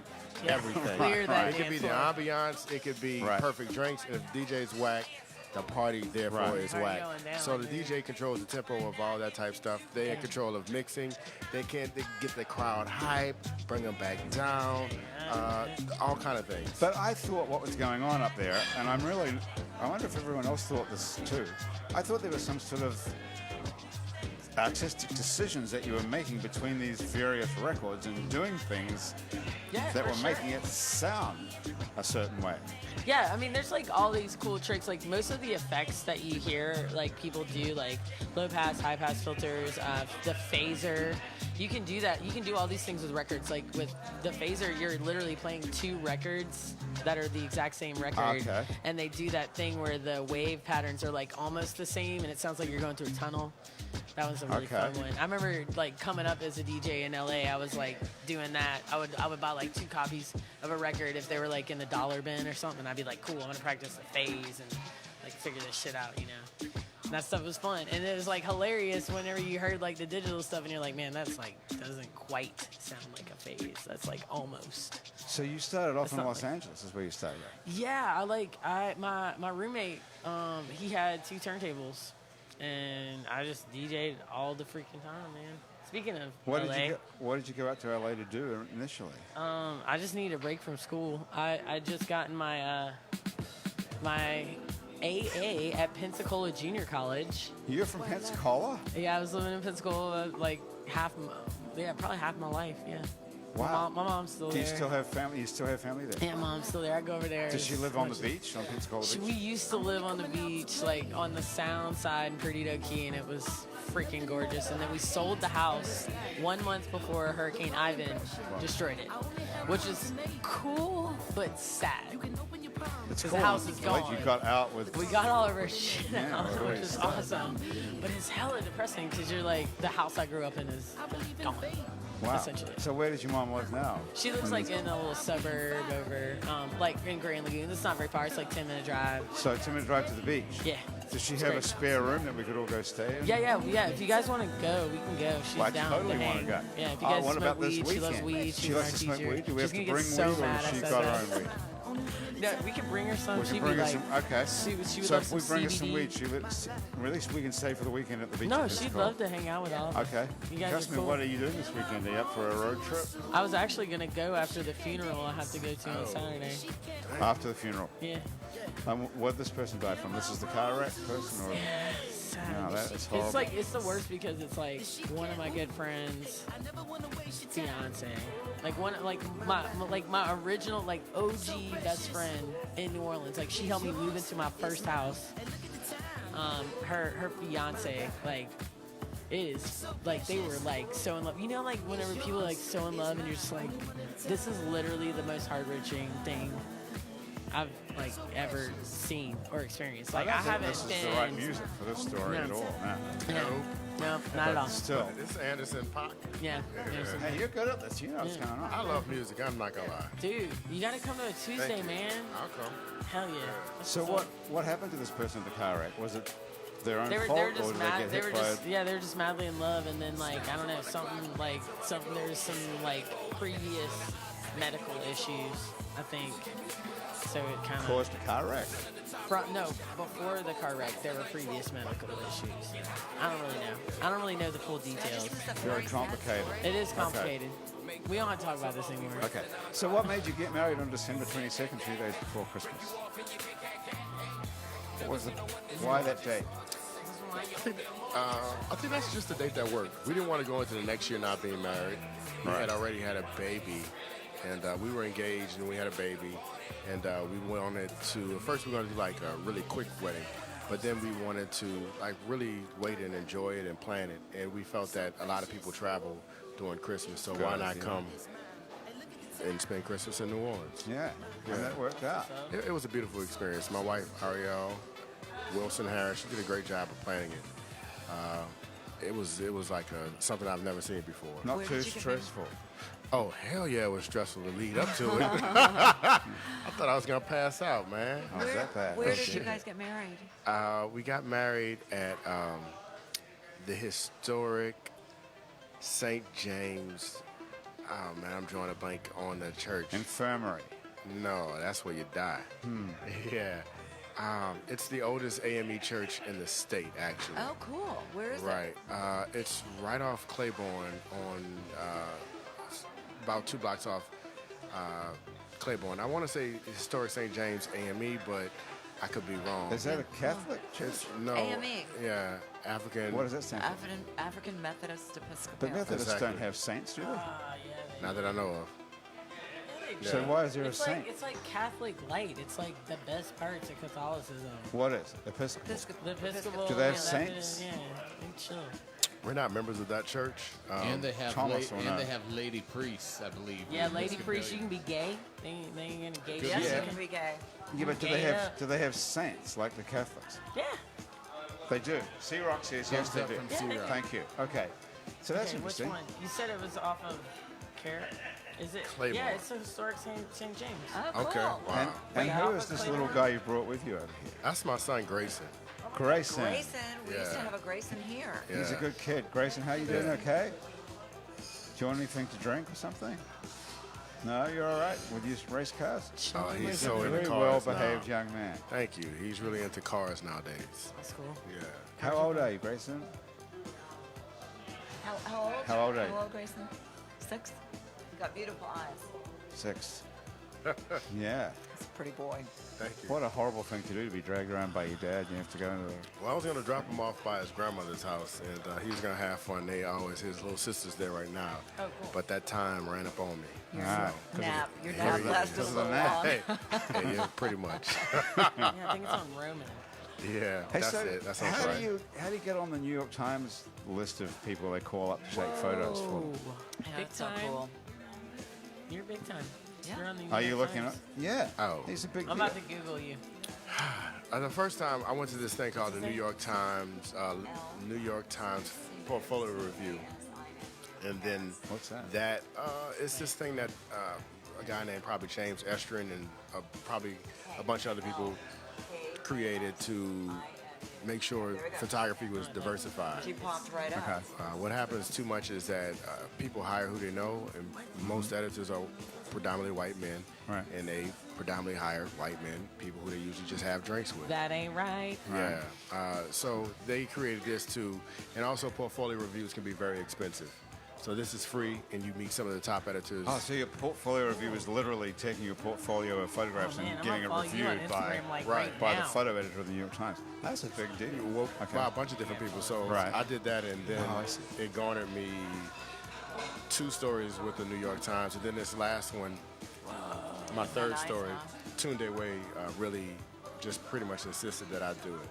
everything. Clear that It could be dance the floor. ambiance. It could be Right. perfect drinks. And if DJ's whack, the party therefore Right. is Party whack. going down, So the man. DJ controls the tempo of all that type stuff. They in control of mixing. They get the crowd hype, bring them back down, all kind of things. But I thought what was going on up there, and I wonder if everyone else thought this too. I thought there was some sort of artistic decisions that you were making between these various records and doing things yeah, that for were sure. making it sound a certain way. Yeah, I mean, there's like all these cool tricks. Like most of the effects that you hear, like people do, like low pass, high pass filters, the phaser. You can do that. You can do all these things with records. Like with the phaser, you're literally playing 2 records that are the exact same record, Okay. and they do that thing where the wave patterns are like almost the same, and it sounds like you're going through a tunnel. That was a really Okay. fun one. I remember like coming up as a DJ in LA. I was like doing that. I would buy like 2 copies of a record if they were like in the dollar bin or something. I'd be like, cool, I'm gonna practice the phase and like figure this shit out, you know. And that stuff was fun, and it was like hilarious whenever you heard like the digital stuff, and you're like, man, that's like doesn't quite sound like a phase. That's like almost. So you started off That's in not Los like- Angeles, is where you started. Yeah, my roommate, he had 2 turntables, and I just DJ'd all the freaking time, man. Speaking of What LA, did you go out to LA to do initially? I just need a break from school. I just gotten my my AA at Pensacola Junior College. You're from Pensacola? Yeah, I was living in Pensacola like probably half my life. Yeah. Wow. My mom's still Do there. you still have family? You still have family there? Yeah, mom's still there. I go over there. Does she as live on the much as- beach, on Pensacola We Beach? used to live on the beach, like on the Sound side in Perdido Key, and it was freaking gorgeous. And then we sold the house 1 month before Hurricane Ivan destroyed it, which is cool but sad. It's the house is Glad gone. you got out with. We got all of our shit Yeah, out, really which is sad. awesome. But it's hella depressing because you're like, the house I grew up in is gone. Wow. essentially. So where does your mom live now? She lives like in a little suburb over, like in Grand Lagoon. It's not very far. It's like 10-minute drive. So 10-minute drive to the beach. Yeah. Does she It's have great. a spare room that we could all go stay in? Yeah. If you guys want to go, we can go. She's Well, I down totally to want hang. to go. Yeah, if you Oh, guys what smoke about this weed, she loves weekend? weed. She She's likes our to smoke teacher. weed. Do we have She's to gonna bring get so weed, or mad has I she said got that. her own weed? No, we can bring her some. We can She'd bring be her like, some. Okay. She would So love if we some bring her some CBD. weed, at least we can stay for the weekend at the beach. No, at she'd Festival. love to hang out with us. Okay. You guys Trust are me, cool. what are you doing this weekend? Are you up for a road trip? I was actually gonna go after the funeral. I have to go to on Saturday. After the funeral. Yeah. Where'd this person die from? This is the car wreck person? Or? No, that is horrible. It's like it's the worst because it's like one of my good friends' fiance, like my original like OG best friend in New Orleans. Like she helped me move into my first house. Her fiance, like it is like they were like so in love. You know, like whenever people are like so in love and you're just like, this is literally the most heart-wrenching thing I've like ever seen or experienced. Like I don't think haven't this is been. the right music for this story No. at all. No, not at all. Still. It's Anderson Paak. Yeah. Anderson. Hey, you're good at this. You know what's going on. I love music. I'm not gonna lie. Dude, you gotta come to a Tuesday, Thank you. man. I'll come. Hell yeah. So what happened to this person in the car wreck? Was it their own They were fault, or just did mad. they get hit by? They were just madly in love, and then like I don't know, there's some like previous medical issues, I think. So it kind of Caused a car wreck? before the car wreck, there were previous medical issues. I don't really know the full details. Very complicated. It is complicated. We don't have to talk about this anymore. Okay. So what made you get married on December 22nd, 2 days before Christmas? What was why that date? I think that's just the date that worked. We didn't want to go into the next year not being married. We had already had a baby, and we were engaged, and we had a baby, and we wanted to. First, we were going to do like a really quick wedding, but then we wanted to like really wait and enjoy it and plan it. And we felt that a lot of people travel during Christmas, so why not come and spend Christmas in New Orleans? Yeah. And that worked out. It was a beautiful experience. My wife, Ariel Wilson Harris, she did a great job of planning it. It was like something I've never seen before. Not Where too did you get stressful. Oh, hell yeah, it was stressful to lead up to it. I thought I was going to pass out, man. Oh, is that bad? Where did Okay. you guys get married? We got married at the historic St. James. Oh, man, I'm drawing a blank on the church. Infirmary. No, that's where you die. Yeah. It's the oldest AME church in the state, actually. Oh, cool. Where is Right. It's right off Claiborne on about 2 blocks off Claiborne. I want to say historic St. James AME, but I could be wrong. Is that a Catholic church? No. AME. Yeah, African. What does that stand it? for? African Methodist Episcopal. But Methodists Exactly. don't have saints, do they? Not that I know of. So why is there a It's saint? like, it's like Catholic light. It's like the best parts of Catholicism. What is Episcopal? The Episcopal. Do they have yeah, saints? Yeah, they chill. We're not members of that church. And they have Thomas will know. they have lady priests, I believe. Yeah, in lady Episcopalian. priest, you can be gay. They ain't gonna gay Yes, you. you can be gay. Yeah, but do Gay they have up. do they have saints like the Catholics? Yeah. They do. C-Rock says yes, they up do. from Yeah, C-Rock. Thank you. Okay. So that's Okay, which interesting. one? You said it was off of Carrot. Is it? Claiborne. Yeah, it's a historic St. James. Oh, cool. Okay. Wow. And Wait, who Alpha is this Claiborne? little guy you brought with you over here? That's my son, Grayson. Grayson. Grayson. We used to Yeah. have a Grayson here. Yeah. He's a good kid. Grayson, how you doing? Yeah. Okay? Do you want anything to drink or something? No, you're all right with your race cars? Oh, he's He's a so into very cars well-behaved now. young man. Thank you. He's really into cars nowadays. That's cool. Yeah. How old are you, Grayson? How old? How old are you? How old, Grayson? 6. You got beautiful eyes. 6. Yeah. That's a pretty boy. Thank you. What a horrible thing to do, to be dragged around by your dad. You have to go into the... Well, I was going to drop him off by his grandmother's house, and he was going to have fun. His little sister's there right now. Oh, cool. But that time ran up on me. Ah, Nap. Your Yeah, nap yeah, lasted a because of the little nap. long. Hey, yeah, pretty much. Yeah, I think it's on Roman. Yeah, Hey, that's so it. That sounds how right. do you get on the New York Times list of people they call up to take photos for? Yeah, Big that's so time. cool. You're big time. Yeah. You're on the New Are you York looking Times. up? Yeah. Oh. He's a big I'm deal. about to Google you. The first time I went to this thing called the New York Times Portfolio Review, and then What's that? That it's this thing that a guy named probably James Estrin and probably a bunch of other people created to make sure photography was diversified. She popped right up. Okay. What happens too much is that people hire who they know, and most editors are predominantly white men, Right. and they predominantly hire white men, people who they usually just have drinks with. That ain't right. Yeah. So they created this too, and also portfolio reviews can be very expensive. So this is free, and you meet some of the top editors. Oh, so your portfolio review is literally taking your portfolio of photographs Oh, man, and I'm getting it gonna follow you on reviewed by, Instagram, like, right by the now. photo editor of the New York Times. That's a big deal. Well, Okay. by a bunch of different people. So Right. I did that, and then Oh, I see. it garnered me 2 stories with the New York Times, and then this last one, my third nice, story, huh? Tunde Way really just pretty much insisted that I do it.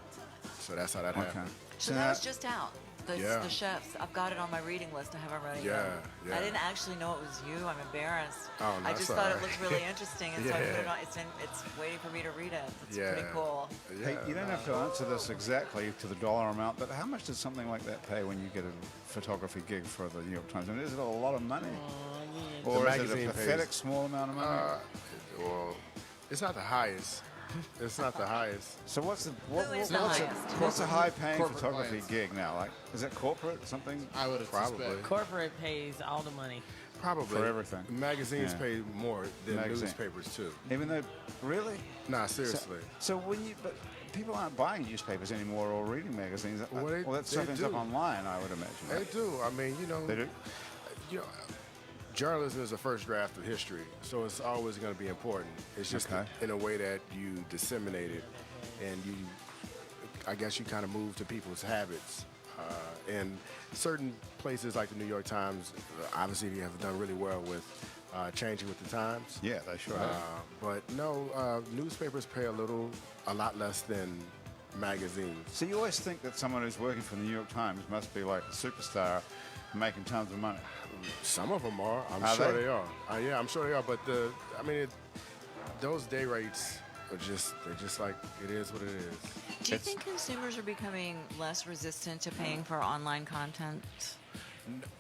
So that's how that Okay. happened. So that was just out. The, Yeah. the chefs. I've got it on my reading list. I haven't read it Yeah, yet. yeah. I didn't actually know it was you. I'm embarrassed. Oh, no, I it's just all thought right. it looked really interesting, and so I put it Yeah. on. It's waiting for me to read it. It's Yeah. pretty cool. Hey, Yeah. you don't have to answer this exactly to the dollar amount, but how much does something like that pay when you get a photography gig for the New York Times? I mean, is it a lot of money? Or The is it a magazine pathetic pays- small amount of money? Well, it's not the highest. It's not the highest. So what's the Who is the highest? what's a high-paying Corporate photography clients. gig now? Like, is it corporate something? I would Probably. suspect. Corporate pays all the money. Probably. For everything. Magazines Yeah. pay more than Magazine. newspapers too. Even though, really? Nah, So, seriously. so when you, but people aren't buying newspapers anymore or reading magazines. Well, they- that stuff they ends up do. online, I would imagine. They do. I mean, you know. They do? You know, journalism is the first draft of history, so it's always going to be important. It's just Okay. in a way that you disseminate it, and I guess you kind of move to people's habits. And certain places like the New York Times, obviously, they have done really well with changing with the times. Yeah, they sure have. But no, newspapers pay a lot less than magazines. So you always think that someone who's working for the New York Times must be like a superstar making tons of money. Some of them are. I'm Are sure they? they are. Yeah, I'm sure they are. But those day rates are they're just like, it is what it is. Do you think consumers are becoming less resistant to paying for online content?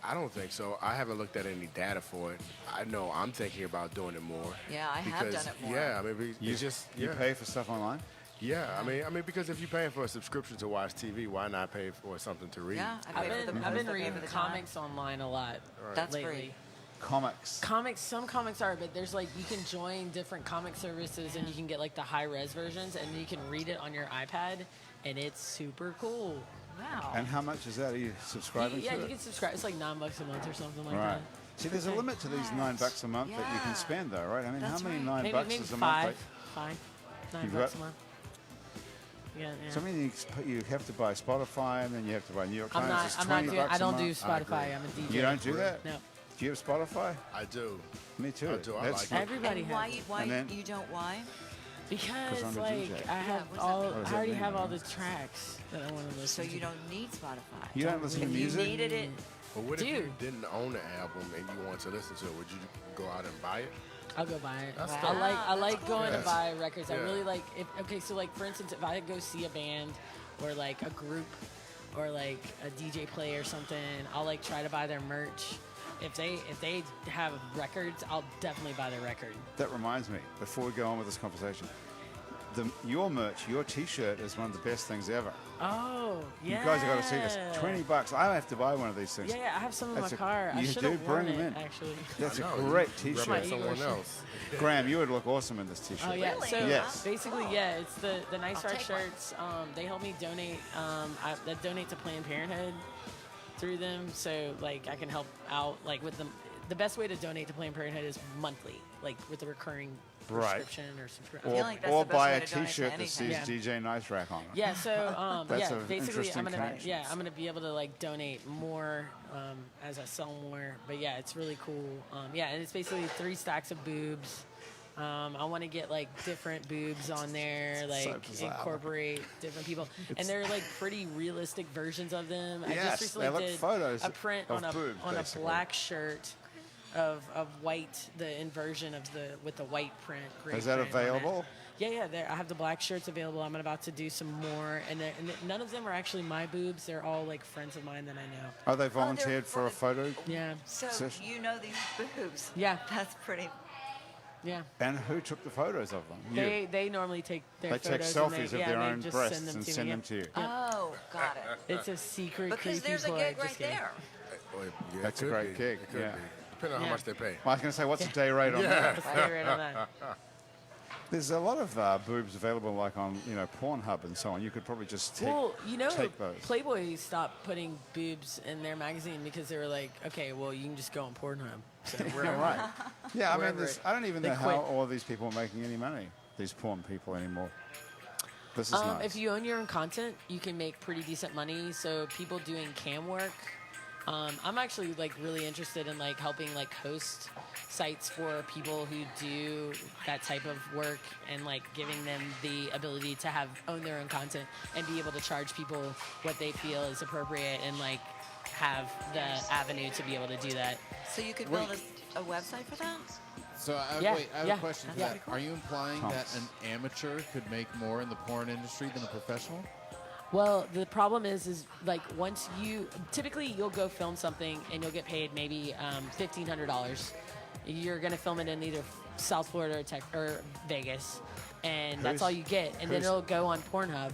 I don't think so. I haven't looked at any data for it. I know I'm thinking about doing it more. Yeah, I have because, done it more. Yeah, I mean, it's just You pay for stuff online? Yeah, I mean, because if you're paying for a subscription to watch TV, why not pay for something to read? Yeah, I've I paid for been, the I've been post, I paid reading for the time. comics online a lot That's lately. free. Comics. Comics, some comics are, but there's like you can join different comic services and you can get like the high res versions and you can read it on your iPad and it's super cool. Wow. And how much is that? Are you subscribing Yeah, to you it? can subscribe. It's like $9 a month or something like Right. that. See, there's a limit to these $9 a month that you Yeah. can spend, though, right? I mean, That's how many right. $9 Maybe is a five. month? Fine. You've $9 got- a month. Yeah, yeah. So I mean, you have to buy Spotify, and then you have to buy New York Times. It's I'm not $20 doing. I a don't do month. Spotify. I'm a DJ. You don't do that? No. Do you have Spotify? I do. Me too. I do. I like it. Everybody And why, has. it. why And then- you don't, why? Because I'm a like DJ. I have what's that all. mean? What does I that already mean? have all the tracks that I want to So listen to. you don't need Spotify. You don't listen to If you music? needed it, But what if you Dude. didn't own the album and you want to listen to it? Would you go out and buy it? I'll go buy it. That's I dope. like I That's like cool. going Yes. to buy records. I Yeah. really like. Okay, so like for instance, if I go see a band or like a group or like a DJ play or something, I'll like try to buy their merch. If they have records, I'll definitely buy their record. That reminds me, before we go on with this conversation, your merch, your T-shirt is one of the best things ever. Oh, yeah. You guys have got to see this. $20. I have to buy one of these things. Yeah, I have some in That's my a- car. I you should do have bring worn them it in. actually. That's I a know, great you T-shirt. represent My someone ego else. Graham, you would look awesome in this T-shirt. Oh yeah, Really? so Yes. basically, Cool. yeah, it's the Nice I'll Art take one. shirts. They help me donate. That donate to Planned Parenthood through them, so like I can help out like with them. The best way to donate to Planned Parenthood is monthly, like with a recurring Right. prescription or subscription. feel like that's Or the best buy way a to donate to T-shirt that anything. says DJ Nice Rack on it. Yeah, so That's yeah, a basically interesting I'm gonna connection. I'm gonna be able to like donate more as I sell more. But yeah, it's really cool. Yeah, and it's basically 3 stacks of boobs. I want to get like different boobs on there, like bizarre. incorporate different people, and they're like pretty realistic versions of them. I Yes, just recently they look did photos a print of on boobs, a basically. black shirt of white, the inversion of with the white print. Gray Is that print on it. available? Yeah, I have the black shirts available. I'm about to do some more, and none of them are actually my boobs. They're all like friends of mine that I know. Are they volunteered for a photo? Yeah. So Session. you know these boobs. Yeah. That's pretty. Yeah. And who took the photos of them? They normally take their They take photos selfies and of their they own just breasts send them and to send me. them to you. Oh, got it. It's a secret Because creepy there's a ploy. gig Just right kidding. there. Well, yeah, That's it a could great be. gig, It could yeah. be. Depending on Yeah. how much they pay. Well, I was going to say, what's the day rate on that? Let's figure it on that. There's a lot of boobs available, like on Pornhub and so on. You could probably just take, Well, take those. Playboy stopped putting boobs in their magazine because they were like, okay, well, you can just go on Pornhub. So Yeah, right. Yeah, I mean, Wherever I don't even they know how quit. all these people are making any money. These porn people anymore. This is nice. If you own your own content, you can make pretty decent money. So people doing cam work, I'm actually like really interested in like helping like host sites for people who do that type of work and like giving them the ability to own their own content and be able to charge people what they feel is appropriate and like have the avenue to be able to do that. So you could build a website for that? So I Yeah, have yeah, a question for yeah. that. Are you implying that an amateur could make more in the porn industry than a professional? Well, the problem is like once typically you'll go film something and you'll get paid maybe $1,500. You're gonna film it in either South Florida or Vegas, and that's all you get. And then it'll go on Pornhub,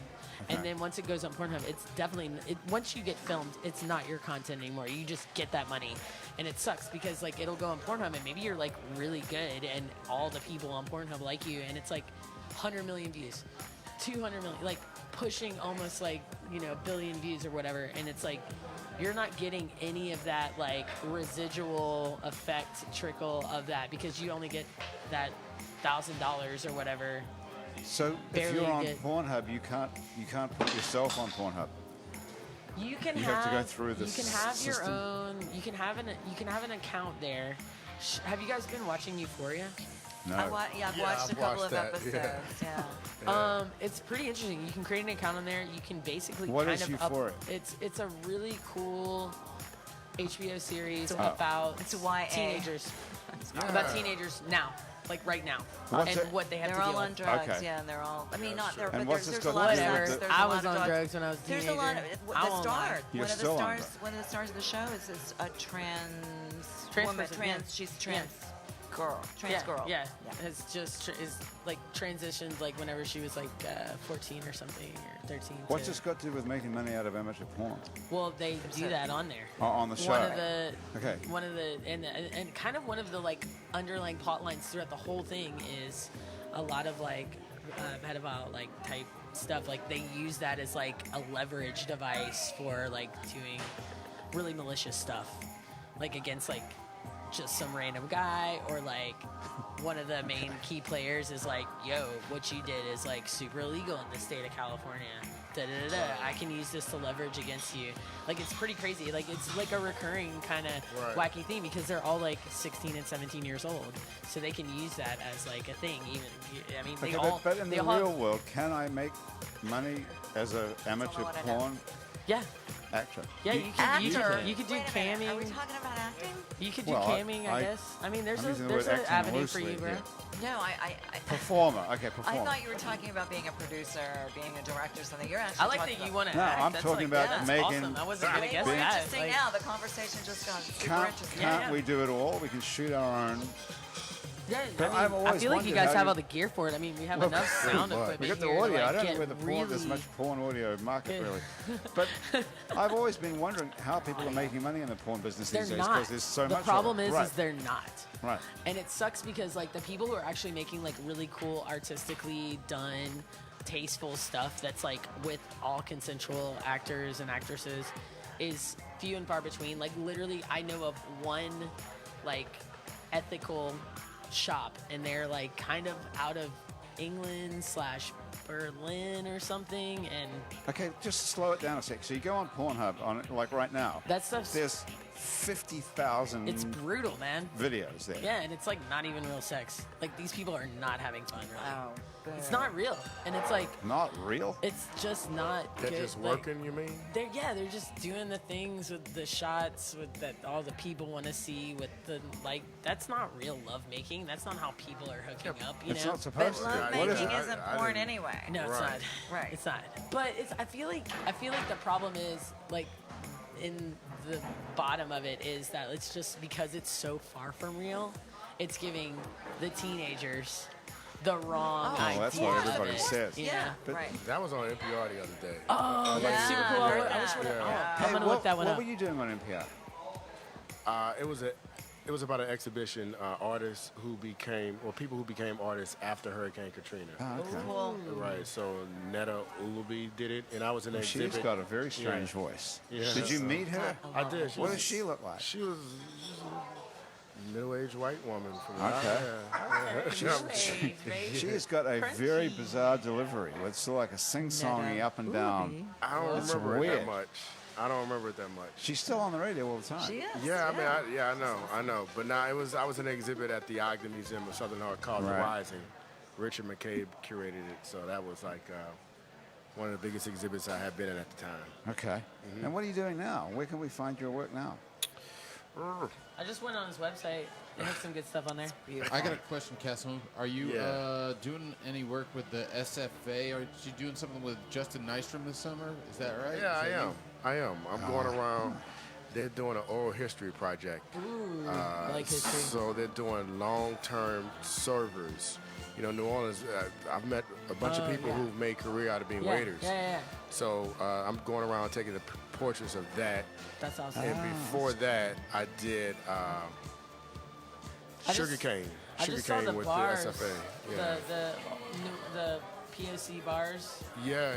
and then once it goes on Pornhub, it's definitely once you get filmed, it's not your content anymore. You just get that money, and it sucks because like it'll go on Pornhub, and maybe you're like really good, and all the people on Pornhub like you, and it's like 100 million views, 200 million, like pushing almost like billion views or whatever, and it's like you're not getting any of that like residual effect trickle of that because you only get that $1,000 or whatever. So if barely you're on get- Pornhub, you can't put yourself on Pornhub. You can You have to go through the You can have your system. own. You can have an account there. Have you guys been watching Euphoria? No. I've watched a couple watched of that, episodes. yeah. Yeah. It's pretty interesting. You can create an account on there. You can basically What kind is of Euphoria? It's a really cool HBO series It's about it's YA. teenagers. About teenagers now, like right now, What's and it? what they have They're to all deal on with. drugs, Okay. yeah, and they're all. I mean, not there, And but what's there's this a got lot to of do with drugs. the- There's I a lot was of on drugs. drugs when I was a There's a lot of teenager. the I won't star. lie. You're One of the still on stars. drugs. One of the stars of the show is a trans Trans woman. person, Trans. yeah. She's trans girl. Trans girl. Yeah, has just is like transitioned like whenever she was like 14 or something or 13. What's to- this got to do with making money out of amateur porn? Well, they do that on there. Oh, on the show. One of the Okay. one of the and kind of one of the like underlying plot lines throughout the whole thing is a lot of like pedophile like type stuff. Like they use that as like a leverage device for like doing really malicious stuff, like against like just some random guy, or like one of the main key players is like, yo, what you did is like super illegal in the state of California. Da, da, da, da. I can use this to leverage against you. Like it's pretty crazy. Like it's like a recurring kind of wacky thing because they're all like 16 and 17 years old, so they can use that as like a thing. Even I mean, they Okay, all. but in they the all have- real world, can I make money as an amateur what I know. porn yeah, actor? yeah, you can do Actor. you can do Wait a minute, Are we camming. talking about acting? You could do Well, camming, I I- guess. I mean, there's I'm a using the there's word an acting avenue for loosely you, bro. here. No, I Performer. Okay, I performer. thought you were talking about being a producer or being a director or something. You're actually I like talking that you about- want to No, act. I'm That's talking like, about that's making- awesome. I wasn't gonna Way guess more that. interesting Like, now. The conversation just got super Can't interesting. Yeah. we do it all? We can shoot our own. yeah, But I, I've mean, I always feel like you wondered guys how have you- all the gear for it. I mean, we have Well, enough sound but- equipment We got the here to, audio. like, I don't know get where the porn, there's really- much porn audio market Yeah. really. But I've always been wondering how people are making money in the porn business They're these days not. because there's so the much. problem of it. is, Right. is they're not. Right. And it sucks because like the people who are actually making like really cool, artistically done, tasteful stuff that's like with all consensual actors and actresses is few and far between. Like literally, I know of one like ethical shop, and they're like kind of out of England / Berlin or something, and Okay, just slow it down a sec. So you go on Pornhub on it, like right now. that stuff's There's 50,000 it's brutal, man. videos there. Yeah, and it's like not even real sex. Like these people are not having fun, really. Oh, It's not real, and it's like Not real. it's just not They're good. just Like, working, you mean? they're just doing the things with the shots with that all the people want to see with the like. That's not real lovemaking. That's not how people are hooking up. You It's know. not supposed to. Love be. What is making it? isn't I porn didn't- anyway. No, it's Right. not. Right. It's not. But it's. I feel like the problem is like in the bottom of it is that it's just because it's so far from real. it's giving the teenagers the wrong Oh, idea. that's what of everybody it. says. Yeah. But- right. That was on NPR the other day. Oh, that's super cool. I wish we Yeah. I'm gonna look that one what up. were you doing on NPR? It was about an exhibition, artists who became, or people who became artists after Hurricane Katrina. Oh, okay. Cool. Right, so Netta Ulubi did it, and I was in the She's exhibit. got a very strange voice. Yeah. Did you meet her? I did. What does she look like? She was a middle-aged white woman from Okay. Age, She has got a very bizarre delivery. It's sort of like a sing-songy up and down. I don't It's remember it weird. that much. I don't remember it that much. She's still on the radio all the time. She is. Yeah, I mean, I know. But now I was in an exhibit at the Ogden Museum of Southern Art called The Right. Rising. Richard McCabe curated it, so that was like one of the biggest exhibits I had been in at the time. Okay. And what are you doing now? Where can we find your work now? I just went on his website. They have some good stuff on there. I got a question, Kasimu. Are you Yeah. doing any work with the SFA? Are you doing something with Justin Nystrom this summer? Is that right? Yeah, Is I that am. you? I am. I'm going around. They're doing an oral history project. Ooh, I like history. So they're doing long-term servers. You know, New Orleans, I've met a bunch of people who've made career out of being waiters. Yeah. So I'm going around taking the portraits of that. That's awesome. And before that, I did sugarcane. I just saw the Sugarcane with bars, the SFA. Yeah. the POC bars. Yeah.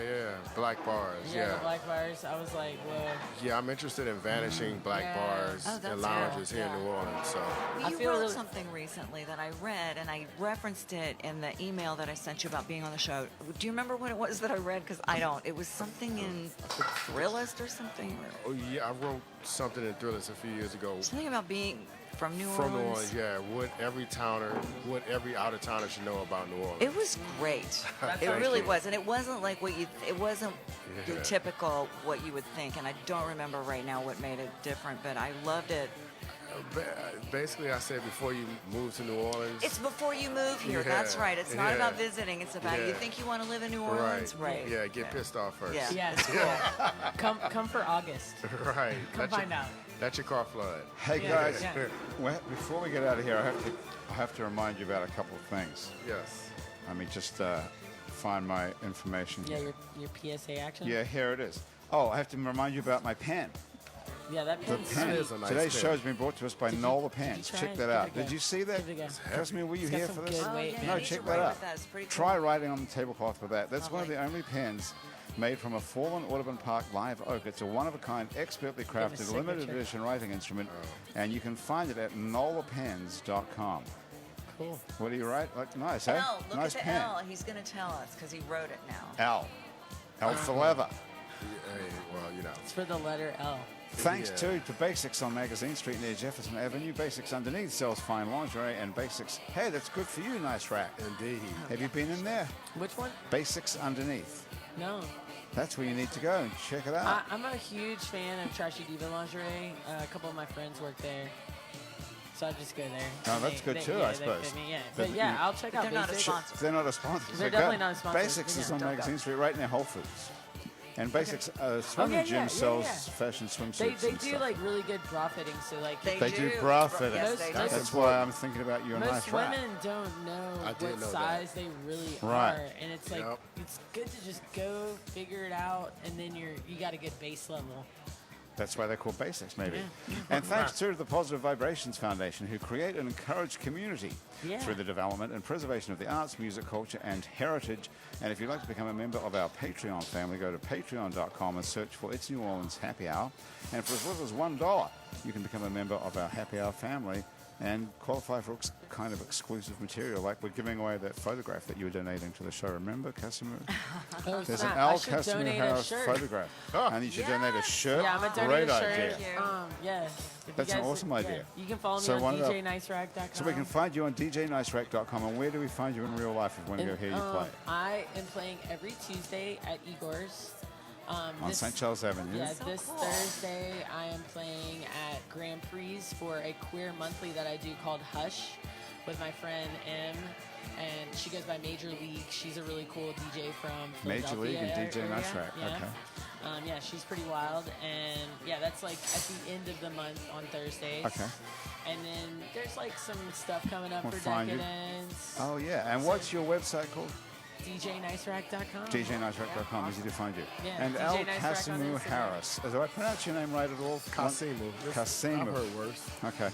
Black bars. Yeah, the black bars. I was like, whoa. Yeah, I'm interested in vanishing black Yeah. bars Oh, that's and lounges cool. here in New Orleans. So I You feel wrote really- something recently that I read, and I referenced it in the email that I sent you about being on the show. Do you remember what it was that I read? Because I don't. It was something in the Thrillist or something. oh yeah, I wrote something in Thrillers a few years ago. Something about being from New From New Orleans. Orleans, yeah. What every out of towner should know about New Orleans. It was great. That's It awesome. really was, and it wasn't like what you. It wasn't your Yeah. typical what you would think, and I don't remember right now what made it different, but I loved it. Basically, I said before you move to New Orleans. It's before you move here. Yeah. That's right. It's not Yeah. about visiting. It's about you Yeah. think you want to live in New Orleans, right? Yeah, get pissed off first. Yeah. Yeah, it's cool. Come for August. Right. Come find out. Let your car flood. Hey Yeah, guys, yeah. before we get out of here, I have to remind you about a couple of things. Yes. Let me just find my information. Yeah, your PSA action. Yeah, here it is. Oh, I have to remind you about my pen. Yeah, that The pen's pen. It is a nice Today's pen. show has been brought to us by Did you- Nola did you Pens. try Check it? that Give out. it a go. Did you see that? Give it a go. Kasmir, were you It's got here some for this? good weight. yeah, No, you need check to that write out. with that. It's pretty Try cool. writing on the tablecloth with that. That's one of the like only pens made from a fallen Audubon Park live oak. It's a one-of-a-kind, expertly crafted, limited signature. edition writing instrument, and you can find it at nolapens.com. Cool. What do you write? Like, nice, eh? L, look Nice at the pen. L. He's going to tell us because he wrote it now. L. L for leather. Hey, well, you know. It's for the letter L. Thanks Yeah. to Basics on Magazine Street near Jefferson Avenue. Basics underneath sells fine lingerie, and Basics, hey, that's good for you, nice rack. Indeed. Have you been in there? Which one? Basics underneath. No. That's where you need to go and check it out. I'm a huge fan of Trashy Diva lingerie. A couple of my friends work there. So I just go there. Oh, that's good too, I suppose. They fit me, yeah. But But yeah, you- I'll check But out they're not a Basics. sponsor. They're not a sponsor. so They're go. definitely not a sponsor. Basics is Yeah. on Don't Magazine go. Street right near Whole Foods. And Basics swimming yeah, gym yeah, sells yeah. fashion swimsuits. They and do stuff. like really good bra fittings. So like They do bra fitting. Yes, they do. That's why I'm thinking about you and most nice rack. women don't know I did what know size they really Right. are, and it's like Yep. it's good to just go figure it out, and then you got a good base level. That's why they're called Basics, maybe. And thanks to the Positive Vibrations Foundation, who create and encourage community Yeah. through the development and preservation of the arts, music, culture, and heritage. And if you'd like to become a member of our Patreon family, go to patreon.com and search for It's New Orleans Happy Hour. And for as little as $1, you can become a member of our Happy Hour family and qualify for kind of exclusive material, like we're giving away that photograph that you were donating to the show. Remember, Kasimu? Oh, There's snap. an I Al should Kasimu donate a Harris shirt. photograph. And you should donate a shirt. Yeah, I'm gonna donate Great a shirt. idea. Thank you. Yeah. If you That's an guys- awesome yeah. idea. You can follow me So on one of the- djnicerack.com. So we can find you on djnicerack.com. And where do we find you in real life if we want to go hear you play? I am playing every Tuesday at Igor's. On this- St. Charles Avenue. Yeah, So this cool. Thursday I am playing at Grand Prix for a queer monthly that I do called Hush with my friend M. And she goes by Major League. She's a really cool DJ from Major Philadelphia League and DJ area. Nice Rack. Yeah. Okay. Yeah, she's pretty wild, and yeah, that's like at the end of the month on Thursdays. Okay. And then there's like some stuff coming up We'll for find you. Decadence. Oh, yeah. And what's your website called? DJNiceRack.com. DJNiceRack.com, easy to find you. Yeah, And DJ Al Nice Rack on Kasimu Instagram. Harris. Do I pronounce your name right at all? Kasimu. Kasimu. I've heard worse. Okay.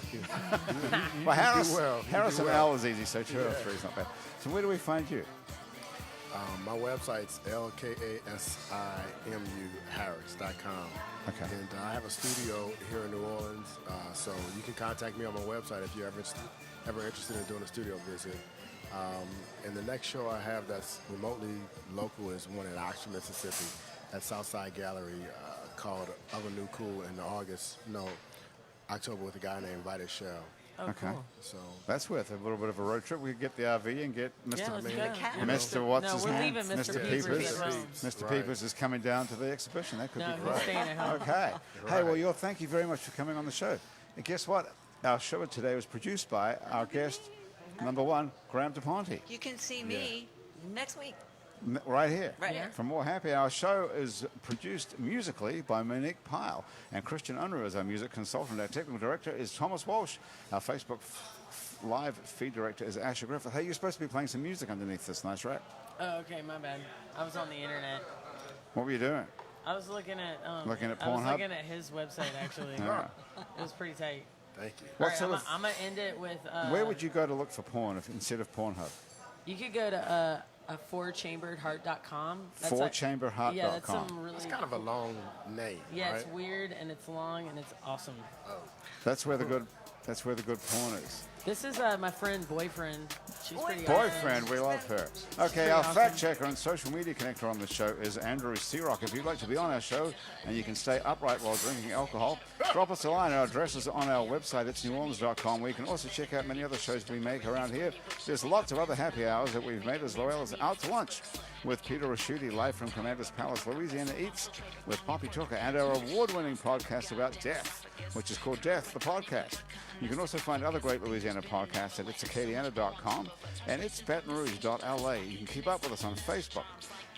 Well, Harris, well. You Harris do and well. Al is easy, so 2 or 3 is not bad. So where do we find you? My website's LKASIMU Harris.com. Okay. And I have a studio here in New Orleans, so you can contact me on my website if you're ever interested in doing a studio visit. And the next show I have that's remotely local is one in Oxford, Mississippi, at Southside Gallery, called Of a New Cool in October with a guy named Vitus Shell. Oh, Okay. cool. So That's worth a little bit of a road trip. We could get the RV and get Yeah, Mr. let's The go. cat. Mr. What's No, his we're name? leaving Mr. Mr. Peepers Peepers. as well. Mr. Right. Peepers is coming down to the exhibition. That could No, be he's great. staying at home. Okay. Hey, well, thank you very much for coming on the show. And guess what? Our show today was produced by our guest, number 1, Graham DePonte, You can see me next week. right here. Right here. For more happy hour, show is produced musically by Monique Pyle, and Christian Unruh is our music consultant. Our technical director is Thomas Walsh. Our Facebook live feed director is Asher Griffith. Hey, you're supposed to be playing some music underneath this nice rack. Oh, okay, my bad. I was on the internet. What were you doing? I was looking at Looking at I was Pornhub? looking at his website actually. Yeah. It was pretty tight. thank you. What All right, sort I'm of- gonna end it with. Where would you go to look for porn instead of Pornhub? You could go to fourchamberedheart.com. Fourchamberedheart.com. Yeah, that's some really. It's kind of a long name, Yeah, right? it's weird and it's long and it's awesome. That's where the good porn is. This is my friend boyfriend. She's pretty Boyfriend, awesome. we love her. Okay, pretty our awesome. fact checker and social media connector on the show is Andrew Searock. If you'd like to be on our show and you can stay upright while drinking alcohol, drop us a line. Our address is on our website, it's neworleans.com, where you can also check out many other shows we make around here. There's lots of other happy hours that we've made, as well as Out to Lunch with Peter Raschuti, live from Commander's Palace, Louisiana Eats with Poppy Tucker, and our award-winning podcast about death, which is called Death, the Podcast. You can also find other great Louisiana podcasts at itsacadiana.com and itsbatonrouge.la. You can keep up with us on Facebook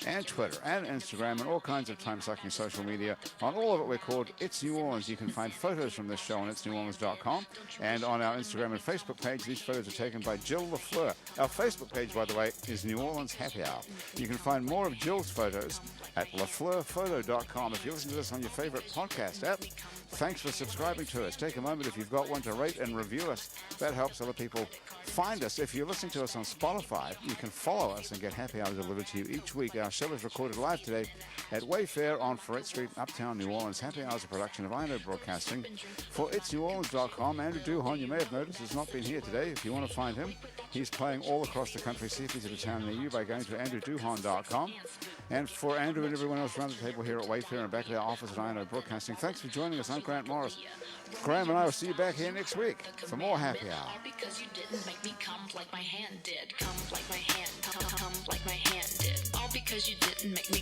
and Twitter and Instagram and all kinds of time-sucking social media. On all of it, we're called It's New Orleans. You can find photos from this show on itsneworleans.com and on our Instagram and Facebook page. These photos are taken by Jill LaFleur. Our Facebook page, by the way, is New Orleans Happy Hour. You can find more of Jill's photos at lafleurphoto.com. If you listen to this on your favorite podcast app, thanks for subscribing to us. Take a moment, if you've got one, to rate and review us. That helps other people find us. If you're listening to us on Spotify, you can follow us and get Happy Hour delivered to you each week. Our show is recorded live today at Wayfair on Ferret Street, Uptown, New Orleans. Happy Hour is a production of INO Broadcasting. For itsneworleans.com, Andrew Duhon, you may have noticed, has not been here today. If you want to find him, he's playing all across the country. See if he's at a town near you by going to andrewduhon.com. And for Andrew and everyone else around the table here at Wayfair and back at our office at INO Broadcasting, thanks for joining us. I'm Grant Morris. Graham and I will see you back here next week for more Happy Hour. All because you didn't make me come like my hand did. Come like my hand, come like my hand did. All because you didn't make me